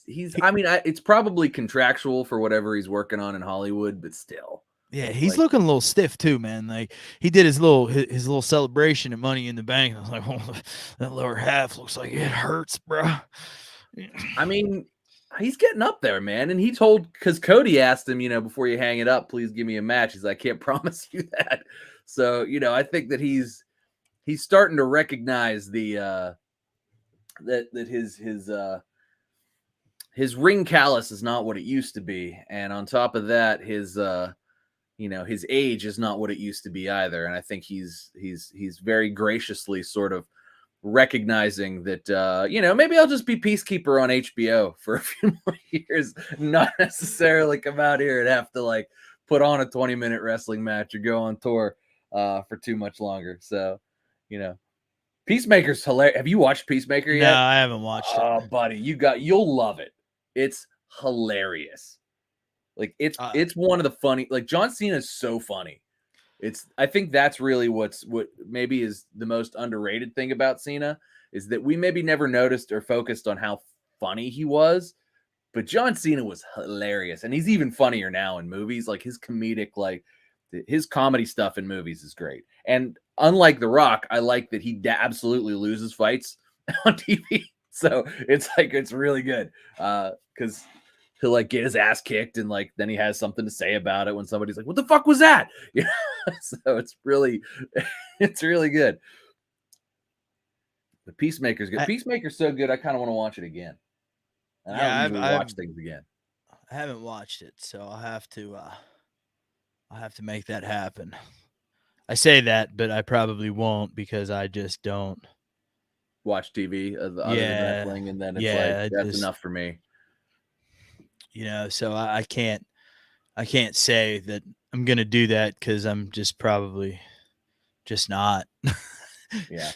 it's probably contractual for whatever he's working on in Hollywood, but still. Yeah, he's looking a little stiff too, man. Like, he did his little celebration at Money in the Bank. I was like, oh, that lower half looks like it hurts, bro. I mean, he's getting up there, man. And he told, because Cody asked him, you know, before you hang it up, please give me a match. He's like, I can't promise you that. So, you know, I think that he's starting to recognize the that his ring callus is not what it used to be, and on top of that, his you know, his age is not what it used to be either. And I think he's very graciously sort of recognizing that, you know, maybe I'll just be Peacekeeper on HBO for a few more years, not necessarily come out here and have to, like, put on a 20-minute wrestling match or go on tour for too much longer. So, you know, Peacemaker's hilarious. Have you watched Peacemaker yet? No, I haven't watched it. Oh, buddy, you'll love it. It's hilarious. Like, it's one of the funny, like, John Cena is so funny. I think that's really what maybe is the most underrated thing about Cena, is that we maybe never noticed or focused on how funny he was, but John Cena was hilarious. And he's even funnier now in movies. Like, his comedic, like, his comedy stuff in movies is great. And unlike The Rock, I like that he absolutely loses fights on TV. So it's like, it's really good. Because he'll like get his ass kicked, and like then he has something to say about it when somebody's like, "What the fuck was that?" You know? So it's really good. The Peacemaker's good. Peacemaker's so good, I kind of want to watch it again. And I don't usually watch things again. I haven't watched it, so I'll have to make that happen. I say that, but I probably won't because I just don't watch TV other than wrestling, and then it's like that's enough for me. You know, so I can't say that I'm gonna do that because I'm just probably just not. Yeah.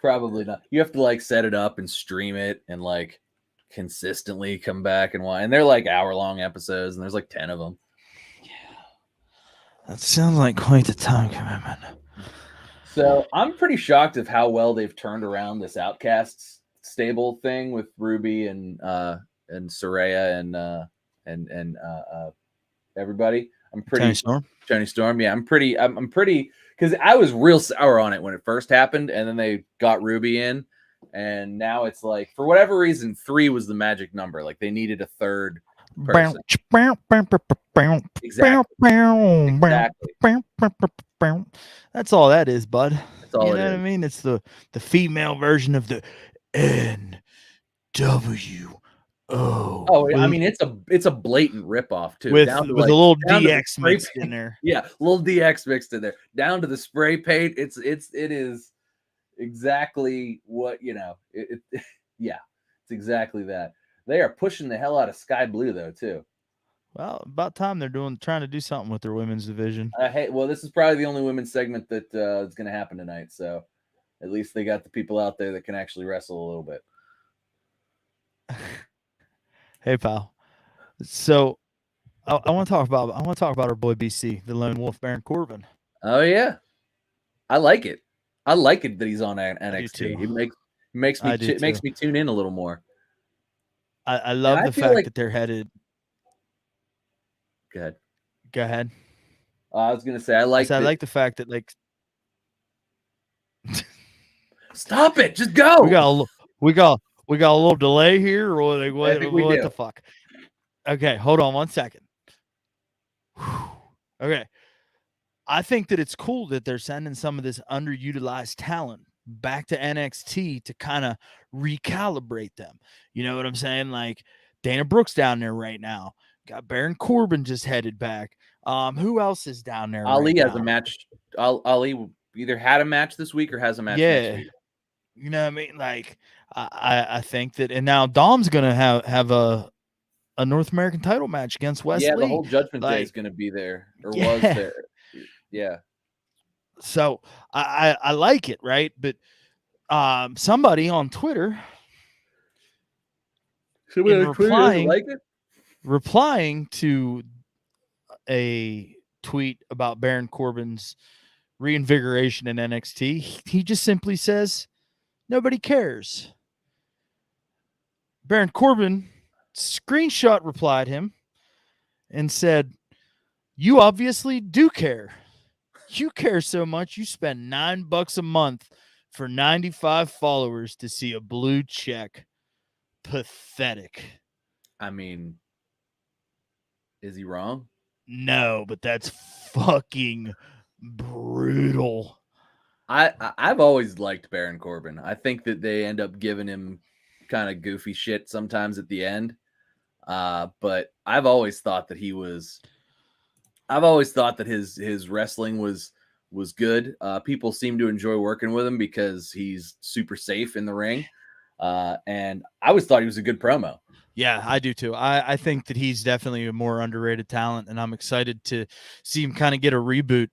Probably not. You have to like set it up and stream it and like consistently come back and watch. And they're like hour-long episodes, and there's like 10 of them. Yeah, that sounds like quite the time commitment. So I'm pretty shocked of how well they've turned around this Outcasts stable thing with Ruby and Saraya and everybody. I'm pretty Tony Storm. Yeah, I'm pretty because I was real sour on it when it first happened, and then they got Ruby in, and now it's like for whatever reason 3 was the magic number. Like they needed a third person. Exactly. That's all that is, bud. That's all you know what I mean? It's the female version of the NWO. Oh, I mean it's a blatant ripoff too. With a little DX mixed in there. Yeah, a little DX mixed in there. Down to the spray paint. It is exactly what yeah, it's exactly that. They are pushing the hell out of Sky Blue though too. Well, about time they're trying to do something with their women's division. Well, this is probably the only women's segment that is going to happen tonight. So at least they got the people out there that can actually wrestle a little bit. Hey, pal. So I want to talk about our boy BC, the Lone Wolf, Baron Corbin. Oh yeah, I like it. I like it that he's on NXT. It makes me tune in a little more. I love the fact that they're headed. Go ahead. I was gonna say I like the fact that like. Stop it! Just go. We got a little delay here, or like what the fuck? Okay, hold on 1 second. Okay, I think that it's cool that they're sending some of this underutilized talent back to NXT to kind of recalibrate them. You know what I'm saying? Like Dana Brooks down there right now. Got Baron Corbin just headed back. Who else is down there? Ali has a match. Ali either had a match this week or has a match next week. You know what I mean? Like I think that, and now Dom's gonna have a North American title match against Wesley. Yeah, the whole Judgment Day is gonna be there or was there. Yeah. So I like it, right? But somebody on Twitter, replying to a tweet about Baron Corbin's reinvigoration in NXT, he just simply says, "Nobody cares." Baron Corbin screenshot replied him and said, "You obviously do care. You care so much you spend $9 a month for 95 followers to see a blue check. Pathetic." I mean, is he wrong? No, but that's fucking brutal. I've always liked Baron Corbin. I think that they end up giving him kind of goofy shit sometimes at the end. But I've always thought that his wrestling was good. People seem to enjoy working with him because he's super safe in the ring. And I always thought he was a good promo. Yeah, I do too. I think that he's definitely a more underrated talent, and I'm excited to see him kind of get a reboot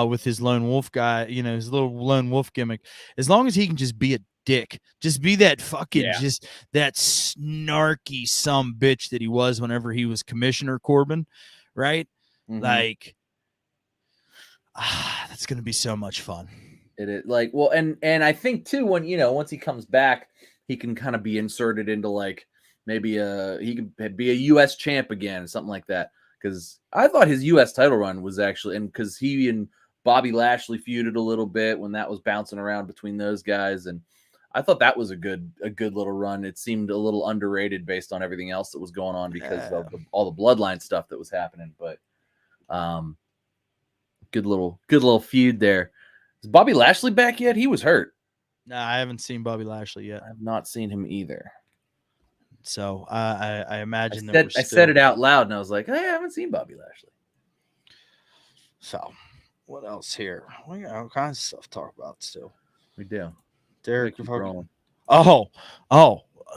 with his Lone Wolf guy, his little Lone Wolf gimmick. As long as he can just be a dick, just be that fucking just that snarky bitch that he was whenever he was Commissioner Corbin, right? Mm-hmm. Like, that's gonna be so much fun. It is like, well, and I think too, when once he comes back, he can kind of be inserted into like maybe he could be a U.S. champ again, something like that. Because I thought his U.S. title run was actually, and because he and Bobby Lashley feuded a little bit when that was bouncing around between those guys, and I thought that was a good little run. It seemed a little underrated based on everything else that was going on because of all the bloodline stuff that was happening. But good little feud there. Is Bobby Lashley back yet? He was hurt. Nah, I haven't seen Bobby Lashley yet. I've not seen him either. So I imagine I said it out loud and I was like, hey, I haven't seen Bobby Lashley. So what else here? We got all kinds of stuff to talk about still. We do. Derek, oh,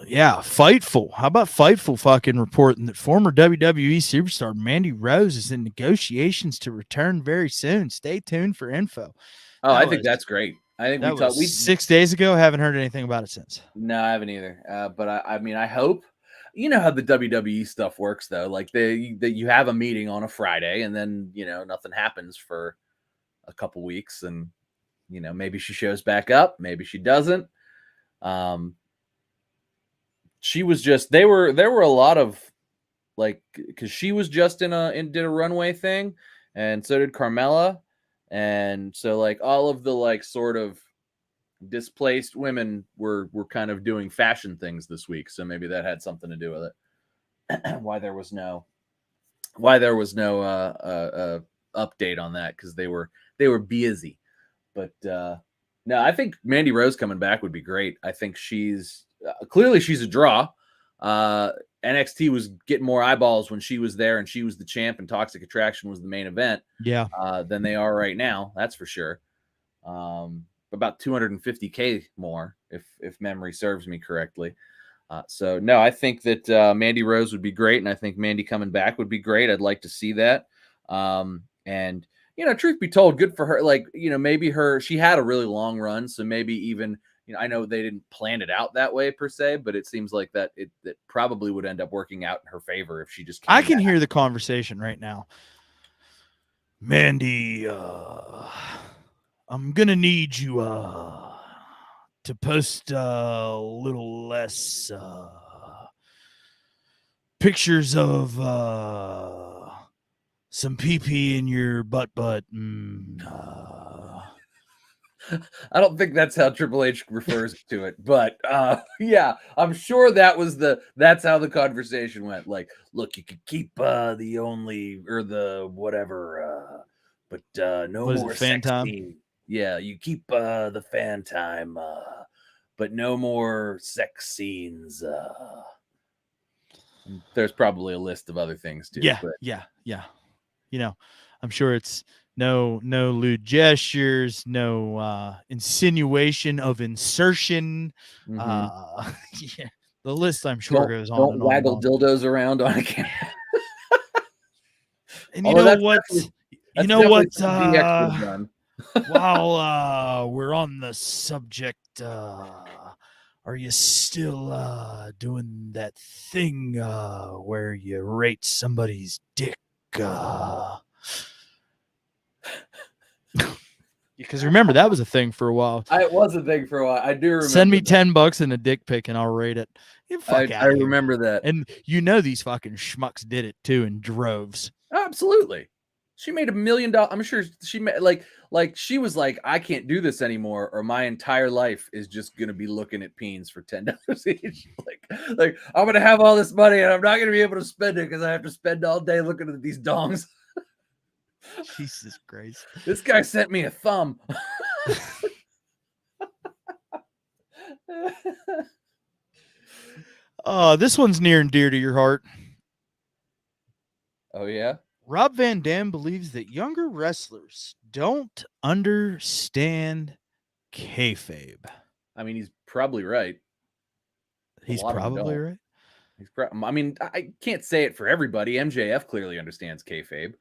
yeah, Fightful. How about Fightful fucking reporting that former WWE superstar Mandy Rose is in negotiations to return very soon. Stay tuned for info. Oh, I think that's great. I think that was 6 days ago. Haven't heard anything about it since. No, I haven't either. But I mean, I hope. You know how the WWE stuff works, though. Like you have a meeting on a Friday, and then nothing happens for a couple weeks, and maybe she shows back up, maybe she doesn't. She was just there were a lot of because she was just did a runway thing, and so did Carmella, and so all of the sort of displaced women were kind of doing fashion things this week, so maybe that had something to do with it. why there was no update on that, because they were busy. But no, I think Mandy Rose coming back would be great. I think she's clearly a draw. NXT was getting more eyeballs when she was there and she was the champ and Toxic Attraction was the main event. Yeah. Than they are right now. That's for sure. About 250K more, if memory serves me correctly. So no, I think that Mandy Rose would be great, and I think Mandy coming back would be great. I'd like to see that. And truth be told, good for her. Maybe she had a really long run, so maybe even I know they didn't plan it out that way per se, but it seems like that it probably would end up working out in her favor if she just. I can hear the conversation right now. Mandy, I'm gonna need you to post a little less pictures of some pee-pee in your butt. I don't think that's how Triple H refers to it, but yeah, I'm sure that's how the conversation went. Look, you could keep the only or the whatever, but no more fan time. Scene. Yeah, you keep the fan time, but no more sex scenes. There's probably a list of other things too. Yeah, but. yeah. I'm sure it's no lewd gestures, no insinuation of insertion. Mm-hmm. Yeah, the list I'm sure goes on. Don't waggle dildos around on a camera. And you know what? While we're on the subject, are you still doing that thing where you rate somebody's dick? Because remember, that was a thing for a while. It was a thing for a while. I do remember. Send me $10 and a dick pic and I'll rate it. I remember that. And these fucking schmucks did it too in droves. Absolutely. She made $1 million. I'm sure she made she was like, I can't do this anymore, or my entire life is just gonna be looking at peens for $10 each. like I'm gonna have all this money and I'm not gonna be able to spend it because I have to spend all day looking at these dongs. Jesus Christ. This guy sent me a thumb. This one's near and dear to your heart. Oh, yeah? Rob Van Dam believes that younger wrestlers don't understand kayfabe. I mean, he's probably right. He's probably right. I mean, I can't say it for everybody. MJF clearly understands kayfabe.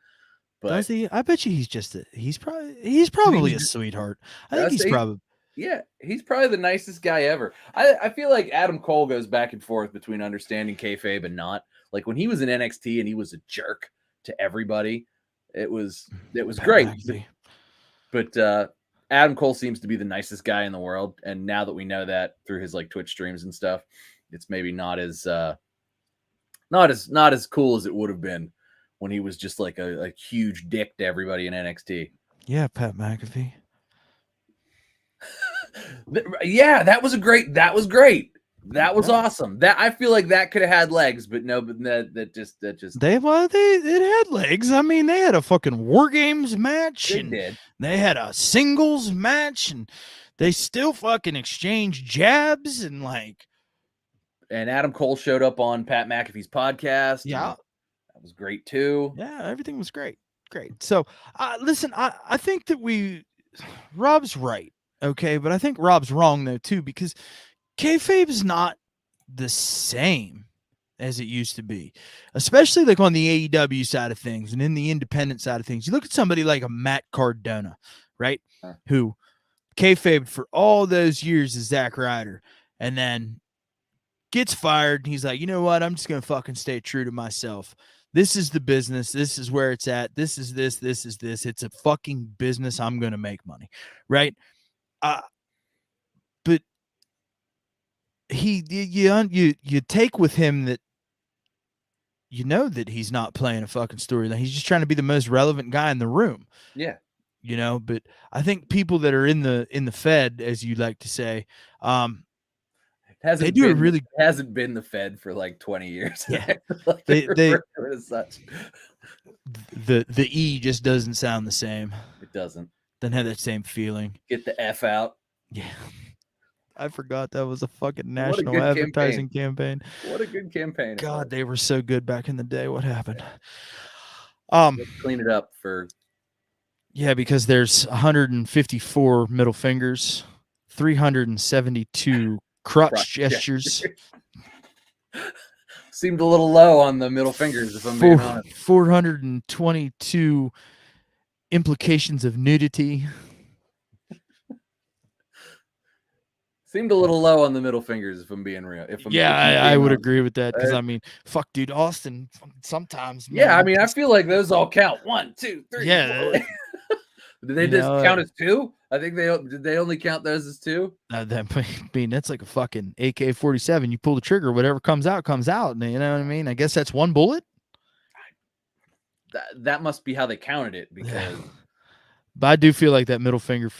But does he? I bet you he's probably a sweetheart. I think he's probably. Yeah, he's probably the nicest guy ever. I feel like Adam Cole goes back and forth between understanding kayfabe and not. Like when he was in NXT and he was a jerk to everybody, it was great. But Adam Cole seems to be the nicest guy in the world, and now that we know that through his Twitch streams and stuff, it's maybe not as cool as it would have been when he was just like a huge dick to everybody in NXT. Yeah, Pat McAfee. Yeah, that was great. That was great. That was awesome. That I feel like that could have had legs, but no, but that just It had legs. I mean, they had a fucking War Games match, they and did. they had a singles match, and they still fucking exchanged jabs and like. And Adam Cole showed up on Pat McAfee's podcast. Yeah, that was great too. yeah, everything was great. So, listen, I think that Rob's right, okay, but I think Rob's wrong though too, because kayfabe is not the same as it used to be, especially like on the AEW side of things and in the independent side of things. You look at somebody like a Matt Cardona, right, who kayfabe for all those years as Zack Ryder, and then gets fired, and he's like, you know what? I'm just gonna fucking stay true to myself. This is the business. This is where it's at. This is this. This is this. It's a fucking business. I'm gonna make money, right? But you take with him that you know that he's not playing a fucking storyline. He's just trying to be the most relevant guy in the room. Yeah. You know, but I think people that are in the Fed, as you like to say, hasn't been the Fed for like 20 years. Yeah. Like they as such. The E just doesn't sound the same. It doesn't have that same feeling. Get the F out. Yeah. I forgot that was a fucking national advertising campaign. What a good campaign. God, they were so good back in the day. What happened? Let's clean it up for. Yeah, because there's 154 middle fingers, 372 crotch gestures. Seemed a little low on the middle fingers, if I'm being honest. 422 implications of nudity. Seemed a little low on the middle fingers, if I'm being real. I would agree with that, because I mean, fuck, dude, Austin sometimes. Man, yeah, I mean, I feel like those all count. 1, 2, 3. Yeah. Did they just count as 2? I think did they only count those as 2? That's like a fucking AK-47. You pull the trigger, whatever comes out. You know what I mean? I guess that's one bullet. That must be how they counted it, because. But I do feel like that middle finger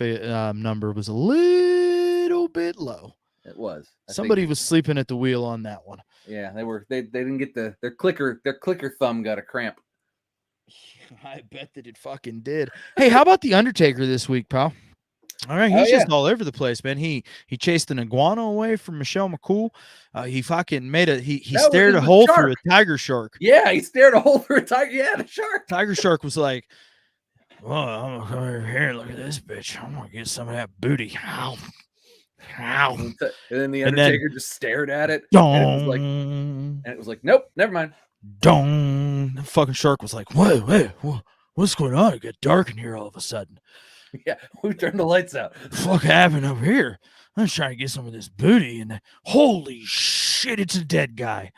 number was a little bit low. It was. Somebody was sleeping at the wheel on that one. Yeah, they were. They didn't get their clicker. Their clicker thumb got a cramp. I bet that it fucking did. Hey, how about the Undertaker this week, pal? All right, he's just all over the place, man. He chased an iguana away from Michelle McCool. He fucking made he stared a hole through a tiger shark. Yeah, he stared a hole through a tiger. Yeah, the shark. Tiger shark was like, well, I'm gonna come over here and look at this bitch. I'm gonna get some of that booty. Ow. Ow. And then the Undertaker just stared at it. And it was like, nope, never mind. Dong. The fucking shark was like, whoa, what's going on? It got dark in here all of a sudden. Yeah, we turned the lights out. What the fuck happened over here? I'm just trying to get some of this booty, and holy shit, it's a dead guy.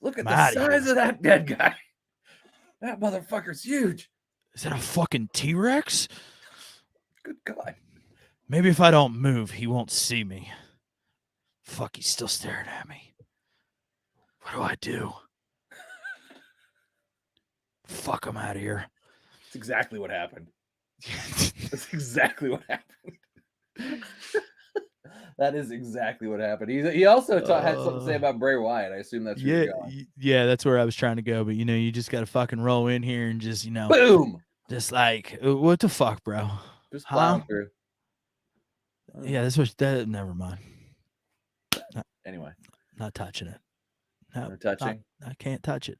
Look at the size of that dead guy. That motherfucker's huge. Is that a fucking T-Rex? Good God. Maybe if I don't move, he won't see me. Fuck, he's still staring at me. What do? Fuck, I'm out of here. That's exactly what happened. That's exactly what happened. That is exactly what happened. He also had something to say about Bray Wyatt. I assume that's where you're going. Yeah, that's where I was trying to go. But, you just got to fucking roll in here and just, boom. Just like, what the fuck, bro? Just plowing through. Yeah, that. Never mind. Anyway. Not touching it. No touching? I can't touch it.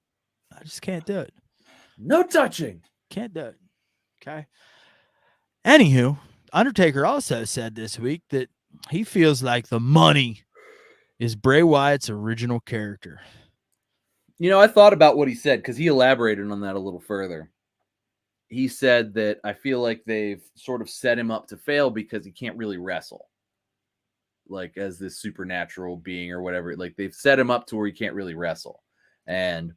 I just can't do it. No touching. Can't do it. Okay. Anywho, Undertaker also said this week that he feels like the money is Bray Wyatt's original character. I thought about what he said, because he elaborated on that a little further. He said that I feel like they've sort of set him up to fail because he can't really wrestle. Like, as this supernatural being or whatever. Like, they've set him up to where he can't really wrestle. And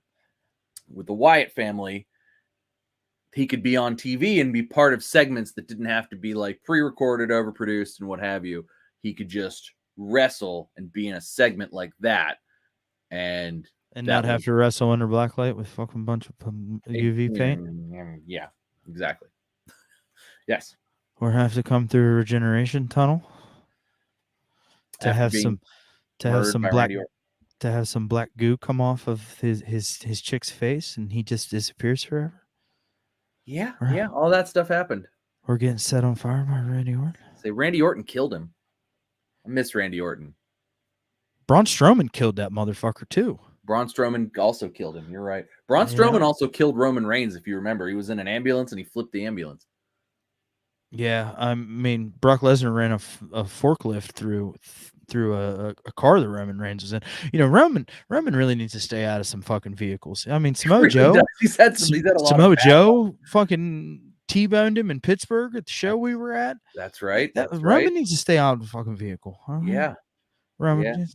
with the Wyatt family, he could be on TV and be part of segments that didn't have to be like pre-recorded, overproduced, and what have you. He could just wrestle and be in a segment like that, and not have to wrestle under black light with fucking bunch of UV paint. Yeah, exactly. Yes. Or have to come through a regeneration tunnel. to after have being some to have murdered some by black Randy Orton. to have some black goo come off of his chick's face and he just disappears forever. Yeah, We're, yeah, all that stuff happened. we're getting set on fire by Randy Orton. Say Randy Orton killed him. I miss Randy Orton. Braun Strowman killed that motherfucker too. Braun Strowman also killed him. You're right. Braun You Strowman know? also killed Roman Reigns, if you remember. He was in an ambulance and he flipped the ambulance. Yeah, I mean Brock Lesnar ran a forklift through a car that Roman Reigns was in. You know, Roman really needs to stay out of some fucking vehicles. I mean, He really does. He's had a lot of Samoa bad luck. Joe fucking T-boned him in Pittsburgh at the show we were at. That's Like right. that, That's right. Roman needs to stay out of the fucking vehicle. All right? Yeah. Roman, Yeah.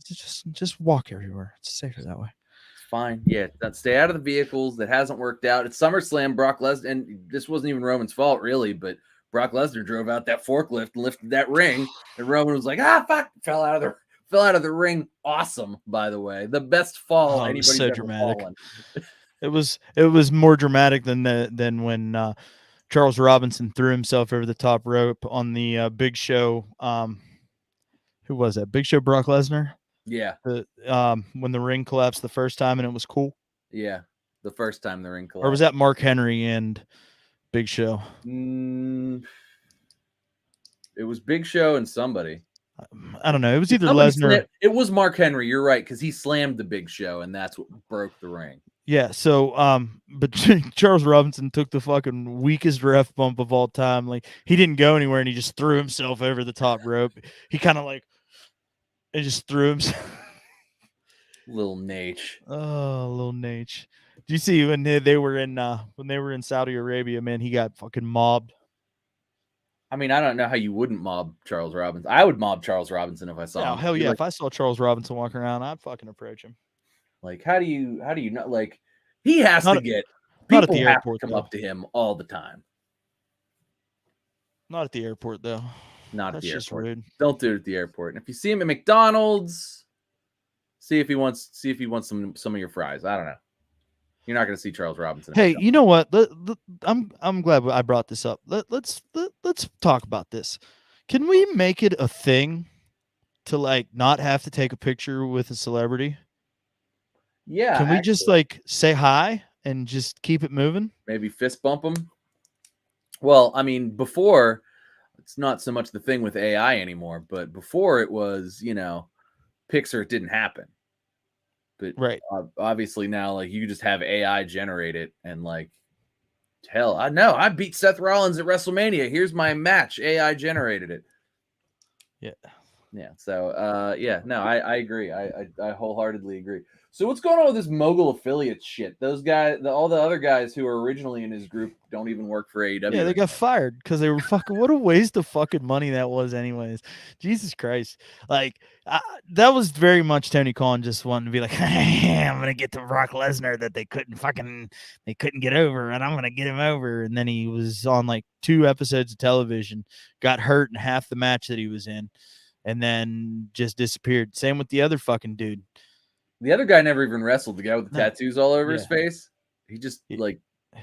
just walk everywhere. It's safer that way. It's fine. Yeah. Stay out of the vehicles. That hasn't worked out. It's SummerSlam. Brock Lesnar, and this wasn't even Roman's fault, really, but Brock Lesnar drove out that forklift and lifted that ring, and Roman was like, fuck, fell out of the ring. Awesome, by the way. The best fall It was anybody's so ever dramatic. fallen. It was more dramatic than when Charles Robinson threw himself over the top rope on the Big Show. Who was that? Big Show Brock Lesnar. Yeah. When the ring collapsed the first time and it was cool. Yeah. The first time the ring collapsed. Or was that Mark Henry and Big Show? It was Big Show and somebody. I don't know. It was either Lesnar. It was Mark Henry. You're right, because he slammed the Big Show, and that's what broke the ring. Yeah. So, but Charles Robinson took the fucking weakest ref bump of all time. Like he didn't go anywhere, and he just threw himself over the top rope. He kind of like, and just threw himself. Little Nate. Oh, little Nate. Do you see when they were in Saudi Arabia? Man, he got fucking mobbed. I mean, I don't know how you wouldn't mob Charles Robinson. I would mob Charles Robinson if I saw him. Hell yeah! Like, if I saw Charles Robinson walking around, I'd fucking approach him. Like, how do you not like? He has not to get not at people the have airport, to come though. up to him all the time. Not at the airport though. Not That's at the just airport. rude. Don't do it at the airport. And if you see him at McDonald's, see if he wants some of your fries. I don't know. You're not going to see Charles Robinson. Hey, you know what? I'm glad I brought this up. Let's talk about this. Can we make it a thing to like not have to take a picture with a celebrity? Yeah. Can we just like say hi and just keep it moving? Maybe fist bump him. Well, I mean, before it's not so much the thing with AI anymore, but before it was, Pixar, it didn't happen. But right. Obviously now, like, you just have AI generate it, and like, hell, I know I beat Seth Rollins at WrestleMania. Here's my match. AI generated it. Yeah. So, no, I agree. I wholeheartedly agree. So what's going on with this mogul affiliate shit? Those guys, all the other guys who were originally in his group don't even work for AEW. Yeah, they got fired because they were fucking. What a waste of fucking money that was, anyways. Jesus Christ! Like that was very much Tony Khan just wanting to be like, hey, I'm gonna get to Brock Lesnar that they couldn't get over, and I'm gonna get him over. And then he was on like 2 episodes of television, got hurt in half the match that he was in, and then just disappeared. Same with the other fucking dude. The other guy never even wrestled. The guy with the tattoos all over his face. He just like, I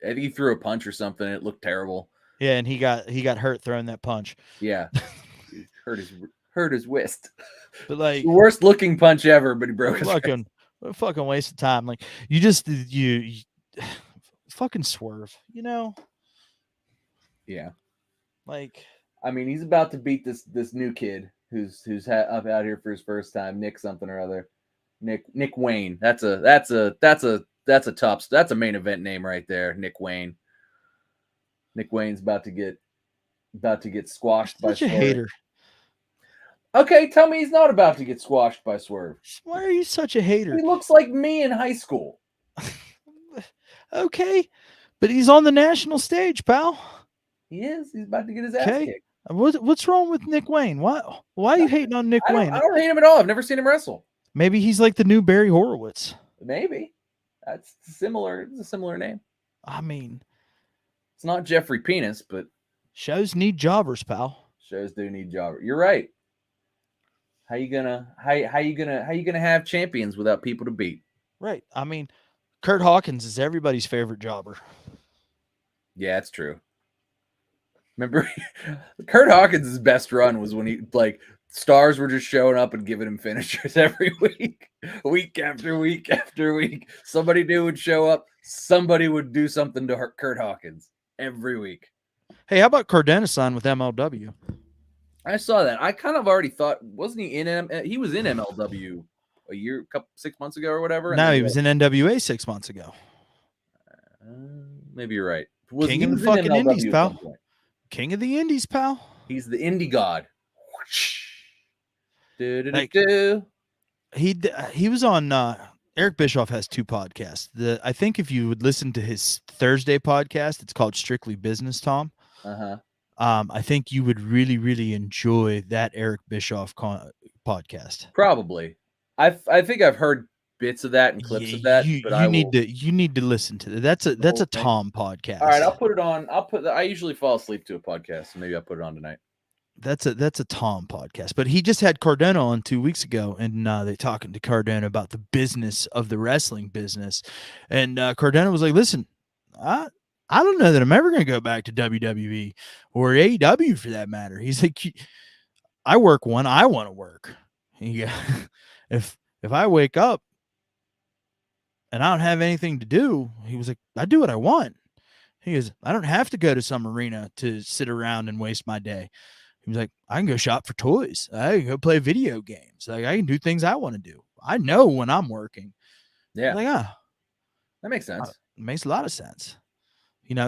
think he threw a punch or something. It looked terrible. Yeah, and he got hurt throwing that punch. Yeah, hurt his wrist. But like the worst looking punch ever. But he broke his fucking waste of time. Like you fucking swerve. Yeah. Like, I mean, he's about to beat this new kid who's up out here for his first time. Nick something or other. Nick Wayne. That's a main event name right there. Nick Wayne. Nick Wayne's about to get squashed by Swerve. Such a hater. Okay, tell me he's not about to get squashed by Swerve. Why are you such a hater? He looks like me in high school. Okay, but he's on the national stage, pal. He is. He's about to get his ass kicked. What's wrong with Nick Wayne? Why are you hating on Nick Wayne? I don't hate him at all. I've never seen him wrestle. Maybe he's like the new Barry Horowitz. Maybe. That's similar. It's a similar name. I mean, it's not Jeffrey Penis, but shows need jobbers, pal. Shows do need jobbers. You're right. How you gonna have champions without people to beat? Right. I mean, Kurt Hawkins is everybody's favorite jobber. Yeah, it's true. Remember, Kurt Hawkins' best run was when he like stars were just showing up and giving him finishers every week after week after week. Somebody new would show up. Somebody would do something to Kurt Hawkins every week. Hey, how about Cardena sign with MLW? I saw that. I kind of already thought, wasn't he in? He was in MLW a year, 6 months ago or whatever. No, he was in NWA 6 months ago. Maybe you're right. King of the fucking Indies, pal. King of the Indies, pal. He's the indie god. Like, he was on. Eric Bischoff has 2 podcasts. I think if you would listen to his Thursday podcast, it's called Strictly Business, Tom. I think you would really, really enjoy that Eric Bischoff podcast. Probably. I think I've heard bits of that and clips of that, but you need to listen to that. That's a Tom podcast. All right, I'll put it on. I usually fall asleep to a podcast, so maybe I'll put it on tonight. That's a Tom podcast, but he just had Cardona on 2 weeks ago, and they're talking to Cardona about the business of the wrestling business, and Cardona was like, "Listen, I don't know that I'm ever going to go back to WWE or AEW for that matter." He's like, "I work when I want to work. If I wake up and I don't have anything to do," he was like, "I do what I want." He goes, "I don't have to go to some arena to sit around and waste my day." He was like, "I can go shop for toys. I can go play video games. Like, I can do things I want to do. I know when I'm working." Yeah. Like, that makes sense. It makes a lot of sense.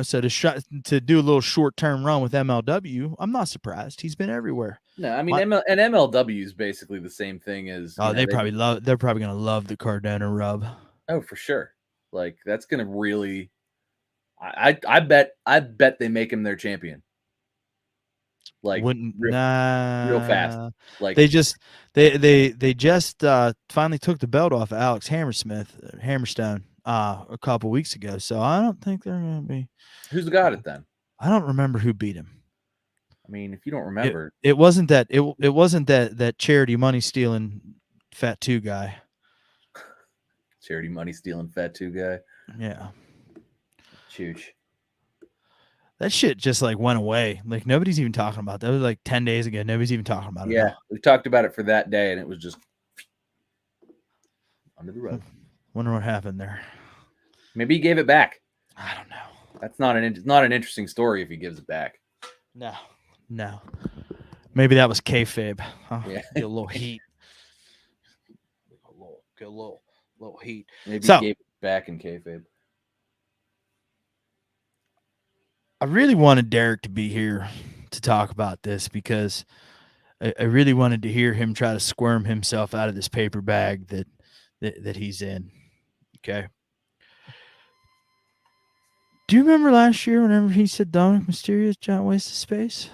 So to do a little short-term run with MLW, I'm not surprised. He's been everywhere. No, I mean, MLW is basically the same thing as. They're probably going to love the Cardona rub. Oh, for sure. Like, that's going to really. I bet they make him their champion. Like, real fast. Like, they just finally took the belt off of Alex Hammerstone a couple weeks ago. So I don't think they're going to be. Who's got it then? I don't remember who beat him. I mean, if you don't remember, it wasn't that charity money stealing fat 2 guy. Charity money stealing fat 2 guy. Yeah. Chooch. That shit just like went away. Like, nobody's even talking about that. It was like 10 days ago. Nobody's even talking about it. Yeah, we talked about it for that day, and it was just under the rug. Wonder what happened there. Maybe he gave it back. I don't know. That's not an interesting story if he gives it back. No. Maybe that was kayfabe. Huh? Yeah. Get a little heat. Get a little heat. Maybe he gave it back in kayfabe. I really wanted Derek to be here to talk about this because I really wanted to hear him try to squirm himself out of this paper bag that he's in. Okay. Do you remember last year whenever he said Dominic Mysterio's giant waste of space?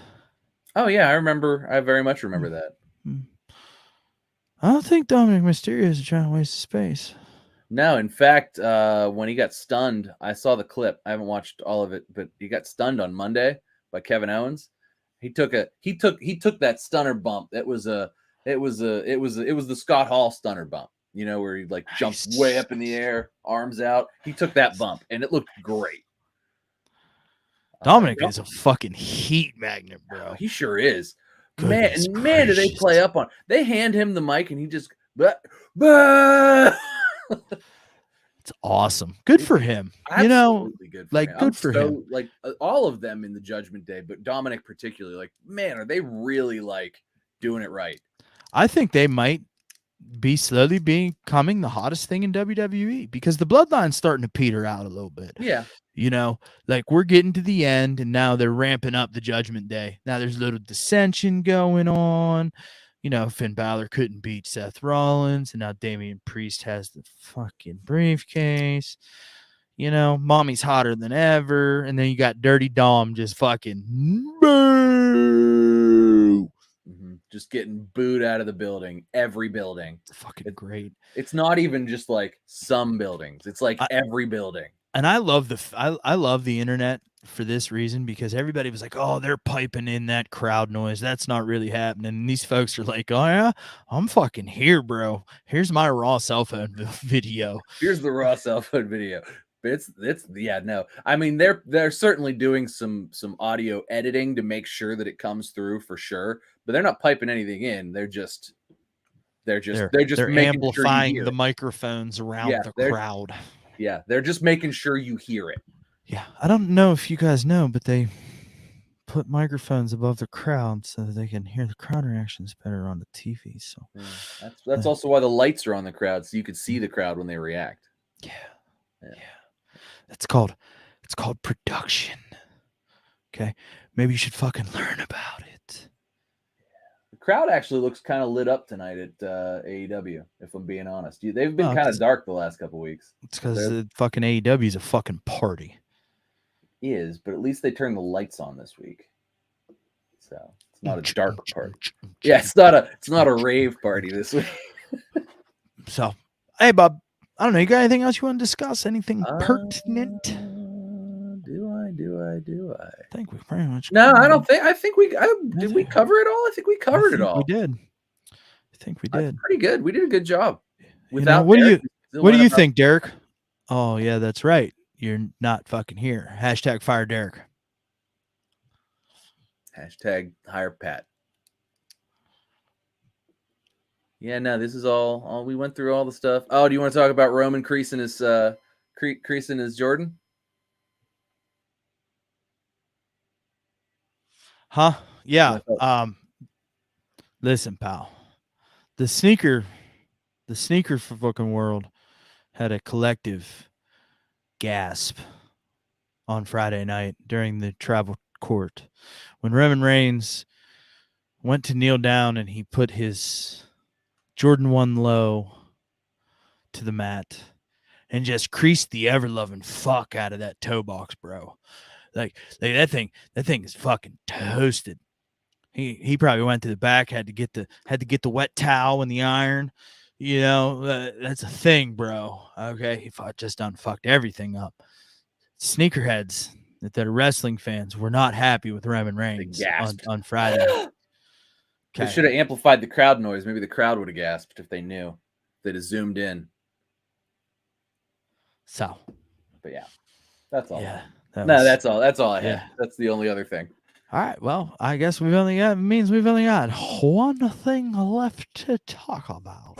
Oh yeah, I remember. I very much remember that. I don't think Dominic Mysterio is a giant waste of space. No, in fact, when he got stunned, I saw the clip. I haven't watched all of it, but he got stunned on Monday by Kevin Owens. He took that stunner bump. It was the Scott Hall stunner bump. Where he like jumps way up in the air, arms out. He took that bump, and it looked great. Dominic is a fucking heat magnet, bro. He sure is. Man, do they play up on? They hand him the mic, and he just. It's awesome. Good for him. Absolutely good for him. Good for him. Like all of them in the Judgment Day, but Dominic particularly. Like, man, are they really like doing it right? I think they might be slowly becoming the hottest thing in WWE because the bloodline's starting to peter out a little bit. Yeah. Like we're getting to the end and now they're ramping up the Judgment Day. Now there's a little dissension going on. Finn Balor couldn't beat Seth Rollins, and now Damian Priest has the fucking briefcase. Mommy's hotter than ever, and then you got Dirty Dom just fucking boo. Just getting booed out of the building, every building. It's fucking great. It's not even just like some buildings; it's like every building. And I love the internet for this reason because everybody was like, "Oh, they're piping in that crowd noise. That's not really happening." And these folks are like, "Oh yeah, I'm fucking here, bro. Here's my raw cell phone video. Here's the raw cell phone video. But it's yeah, no. I mean, they're certainly doing some audio editing to make sure that it comes through for sure, but they're not piping anything in. They're just They're making sure you amplifying hear the it. microphones around Yeah, the crowd. they're just making sure you hear it. Yeah, I don't know if you guys know, but they put microphones above the crowd so that they can hear the crowd reactions better on the TV. So That's also why the lights are on the crowd, so you can see the crowd when they react. Yeah. It's called production. Okay, maybe you should fucking learn about it. The crowd actually looks kind of lit up tonight at AEW. If I'm being honest, they've been Well, kind of dark the last couple weeks. It's because the fucking AEW is a fucking party. But at least they turned the lights on this week, so it's not a dark party. Yeah, it's not a rave party this week. So, hey, Bob, I don't know. You got anything else you want to discuss? Anything pertinent? Do I? I think we pretty much. No, I don't think. I think did we cover it all? I think we covered it all. We did. I think we did. That's pretty good. We did a good job. Without what do you think, Derek? Oh yeah, that's right. You're not fucking here. Hashtag fire Derek. Hashtag hire Pat. Yeah, no, this is all we went through all the stuff. Oh, do you want to talk about Roman creasing his Jordan? Huh? Yeah. Listen, pal. The sneaker for fucking world had a collective gasp on Friday night during the travel court when Roman Reigns went to kneel down and he put his Jordan 1 low to the mat and just creased the ever-loving fuck out of that toe box, bro. Like that thing is fucking toasted. He probably went to the back, had to get the wet towel and the iron. You know, that's a thing, bro. Okay, he just done fucked everything up. Sneakerheads that are wrestling fans were not happy with Roman Reigns on Friday. Okay. They should have amplified the crowd noise. Maybe the crowd would have gasped if they knew. They'd have zoomed in. So, but yeah, that's all. Yeah, that's all. That's all I had. That's the only other thing. All right. Well, I guess we've only got one thing left to talk about.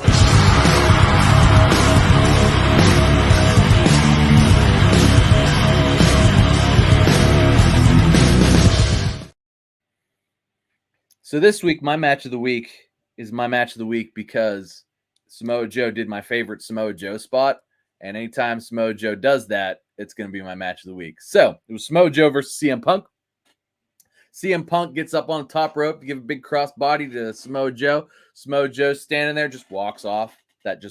So this week, my match of the week is my match of the week because Samoa Joe did my favorite Samoa Joe spot. And anytime Samoa Joe does that, it's going to be my match of the week. So it was Samoa Joe versus CM Punk. CM Punk gets up on the top rope to give a big cross body to Samoa Joe. Samoa Joe standing there, just walks off. That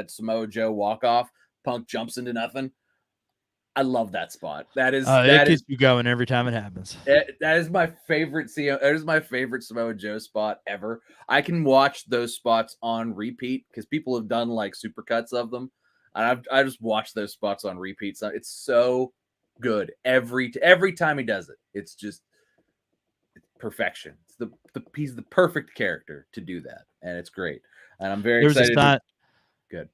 Samoa Joe walk off. Punk jumps into nothing. I love that spot. That gets you going every time it happens. That is my favorite That is my favorite Samoa Joe spot ever. I can watch those spots on repeat because people have done like supercuts of them, and I just watch those spots on repeat. So it's so good every time he does it. It's just perfection. It's he's the perfect character to do that, and it's great. And I'm very excited. Good.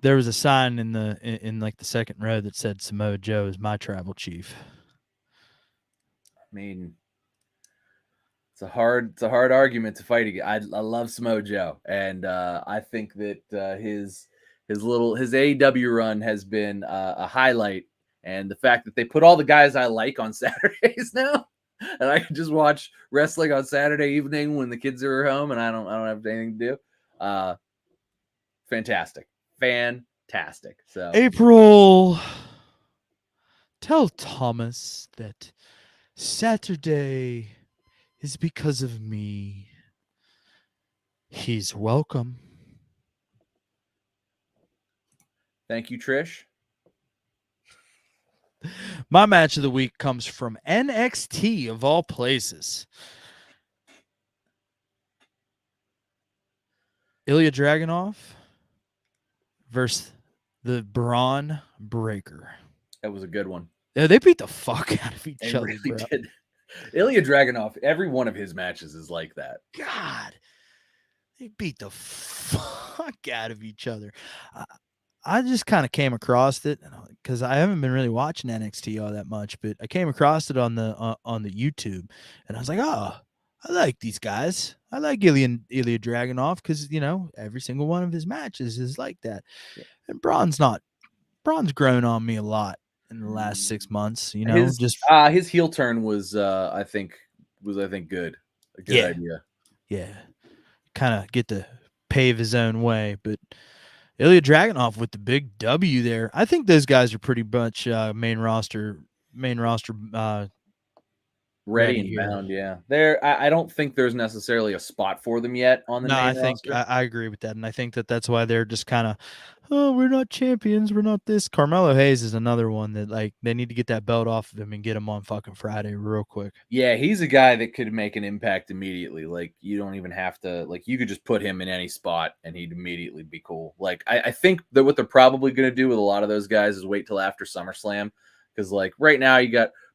There was a sign in like the second row that said Samoa Joe is my tribal chief. I mean, it's a hard argument to fight against. I love Samoa Joe, and I think that his AEW run has been a highlight, and the fact that they put all the guys I like on Saturdays now, and I can just watch wrestling on Saturday evening when the kids are home and I don't have anything to do. Fantastic. So April, tell Thomas that Saturday is because of me. He's welcome. Thank you, Trish. My match of the week comes from NXT of all places. Ilya Dragunov versus the Braun Breaker. That was a good one. Yeah, they beat the fuck out of each other. Really did. Ilya Dragunov, every one of his matches is like that. God, they beat the fuck out of each other. I just kind of came across it because I haven't been really watching NXT all that much, but I came across it on the YouTube, and I was like, oh, I like these guys. I like Ilya Dragunov because every single one of his matches is like that, Yeah. and Braun's grown on me a lot in the last 6 months. His Just his heel turn was I think good. A good yeah, idea. yeah, kind of get to pave his own way, but Ilya Dragunov with the big W there. I think those guys are pretty much main roster Ready ready and here. bound, yeah. I don't think there's necessarily a spot for them yet on the No, I main think roster. I agree with that, and I think that's why they're just kind of, oh, we're not champions, we're not this. Carmelo Hayes is another one that they need to get that belt off of him and get him on fucking Friday real quick. Yeah, he's a guy that could make an impact immediately. Like you don't even have to you could just put him in any spot and he'd immediately be cool. Like I think that what they're probably gonna do with a lot of those guys is wait till after SummerSlam. Because right now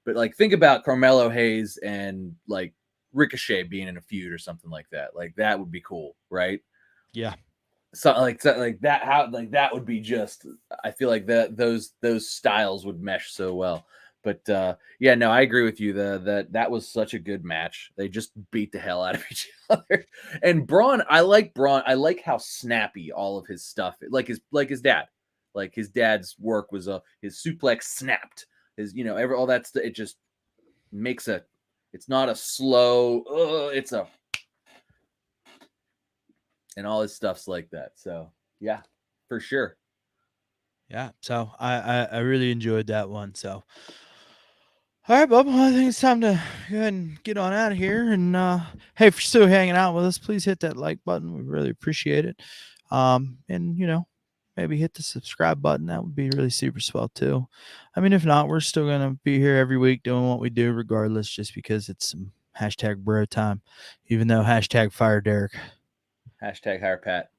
but think about Carmelo Hayes and Ricochet being in a feud or something like that. Like that would be cool, right? Yeah. So like that that would be just I feel like those styles would mesh so well. But yeah, no, I agree with you. That was such a good match. They just beat the hell out of each other. And Braun, I like Braun. I like how snappy all of his stuff, like his dad. Like his dad's work was his suplex snapped. His all that stuff. It just makes it's not a slow. It's a and all his stuff's like that. So yeah, for sure. Yeah. So I really enjoyed that one. So all right, Bub. Well, I think it's time to go ahead and get on out of here. And hey, if you're still hanging out with us, please hit that like button. We really appreciate it. And maybe hit the subscribe button. That would be really super swell too. I mean, if not, we're still gonna be here every week doing what we do, regardless, just because it's some hashtag bro time. Even though hashtag fire Derek. Hashtag hire Pat.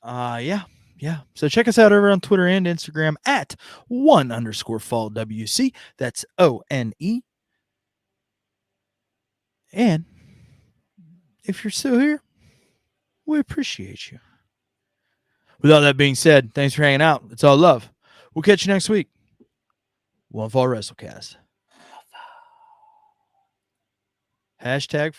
Yeah. Yeah. So check us out over on Twitter and Instagram at @1_fall WC. That's ONE. And if you're still here, we appreciate you. With all that being said, thanks for hanging out. It's all love. We'll catch you next week. One Fall WrestleCast. Hashtag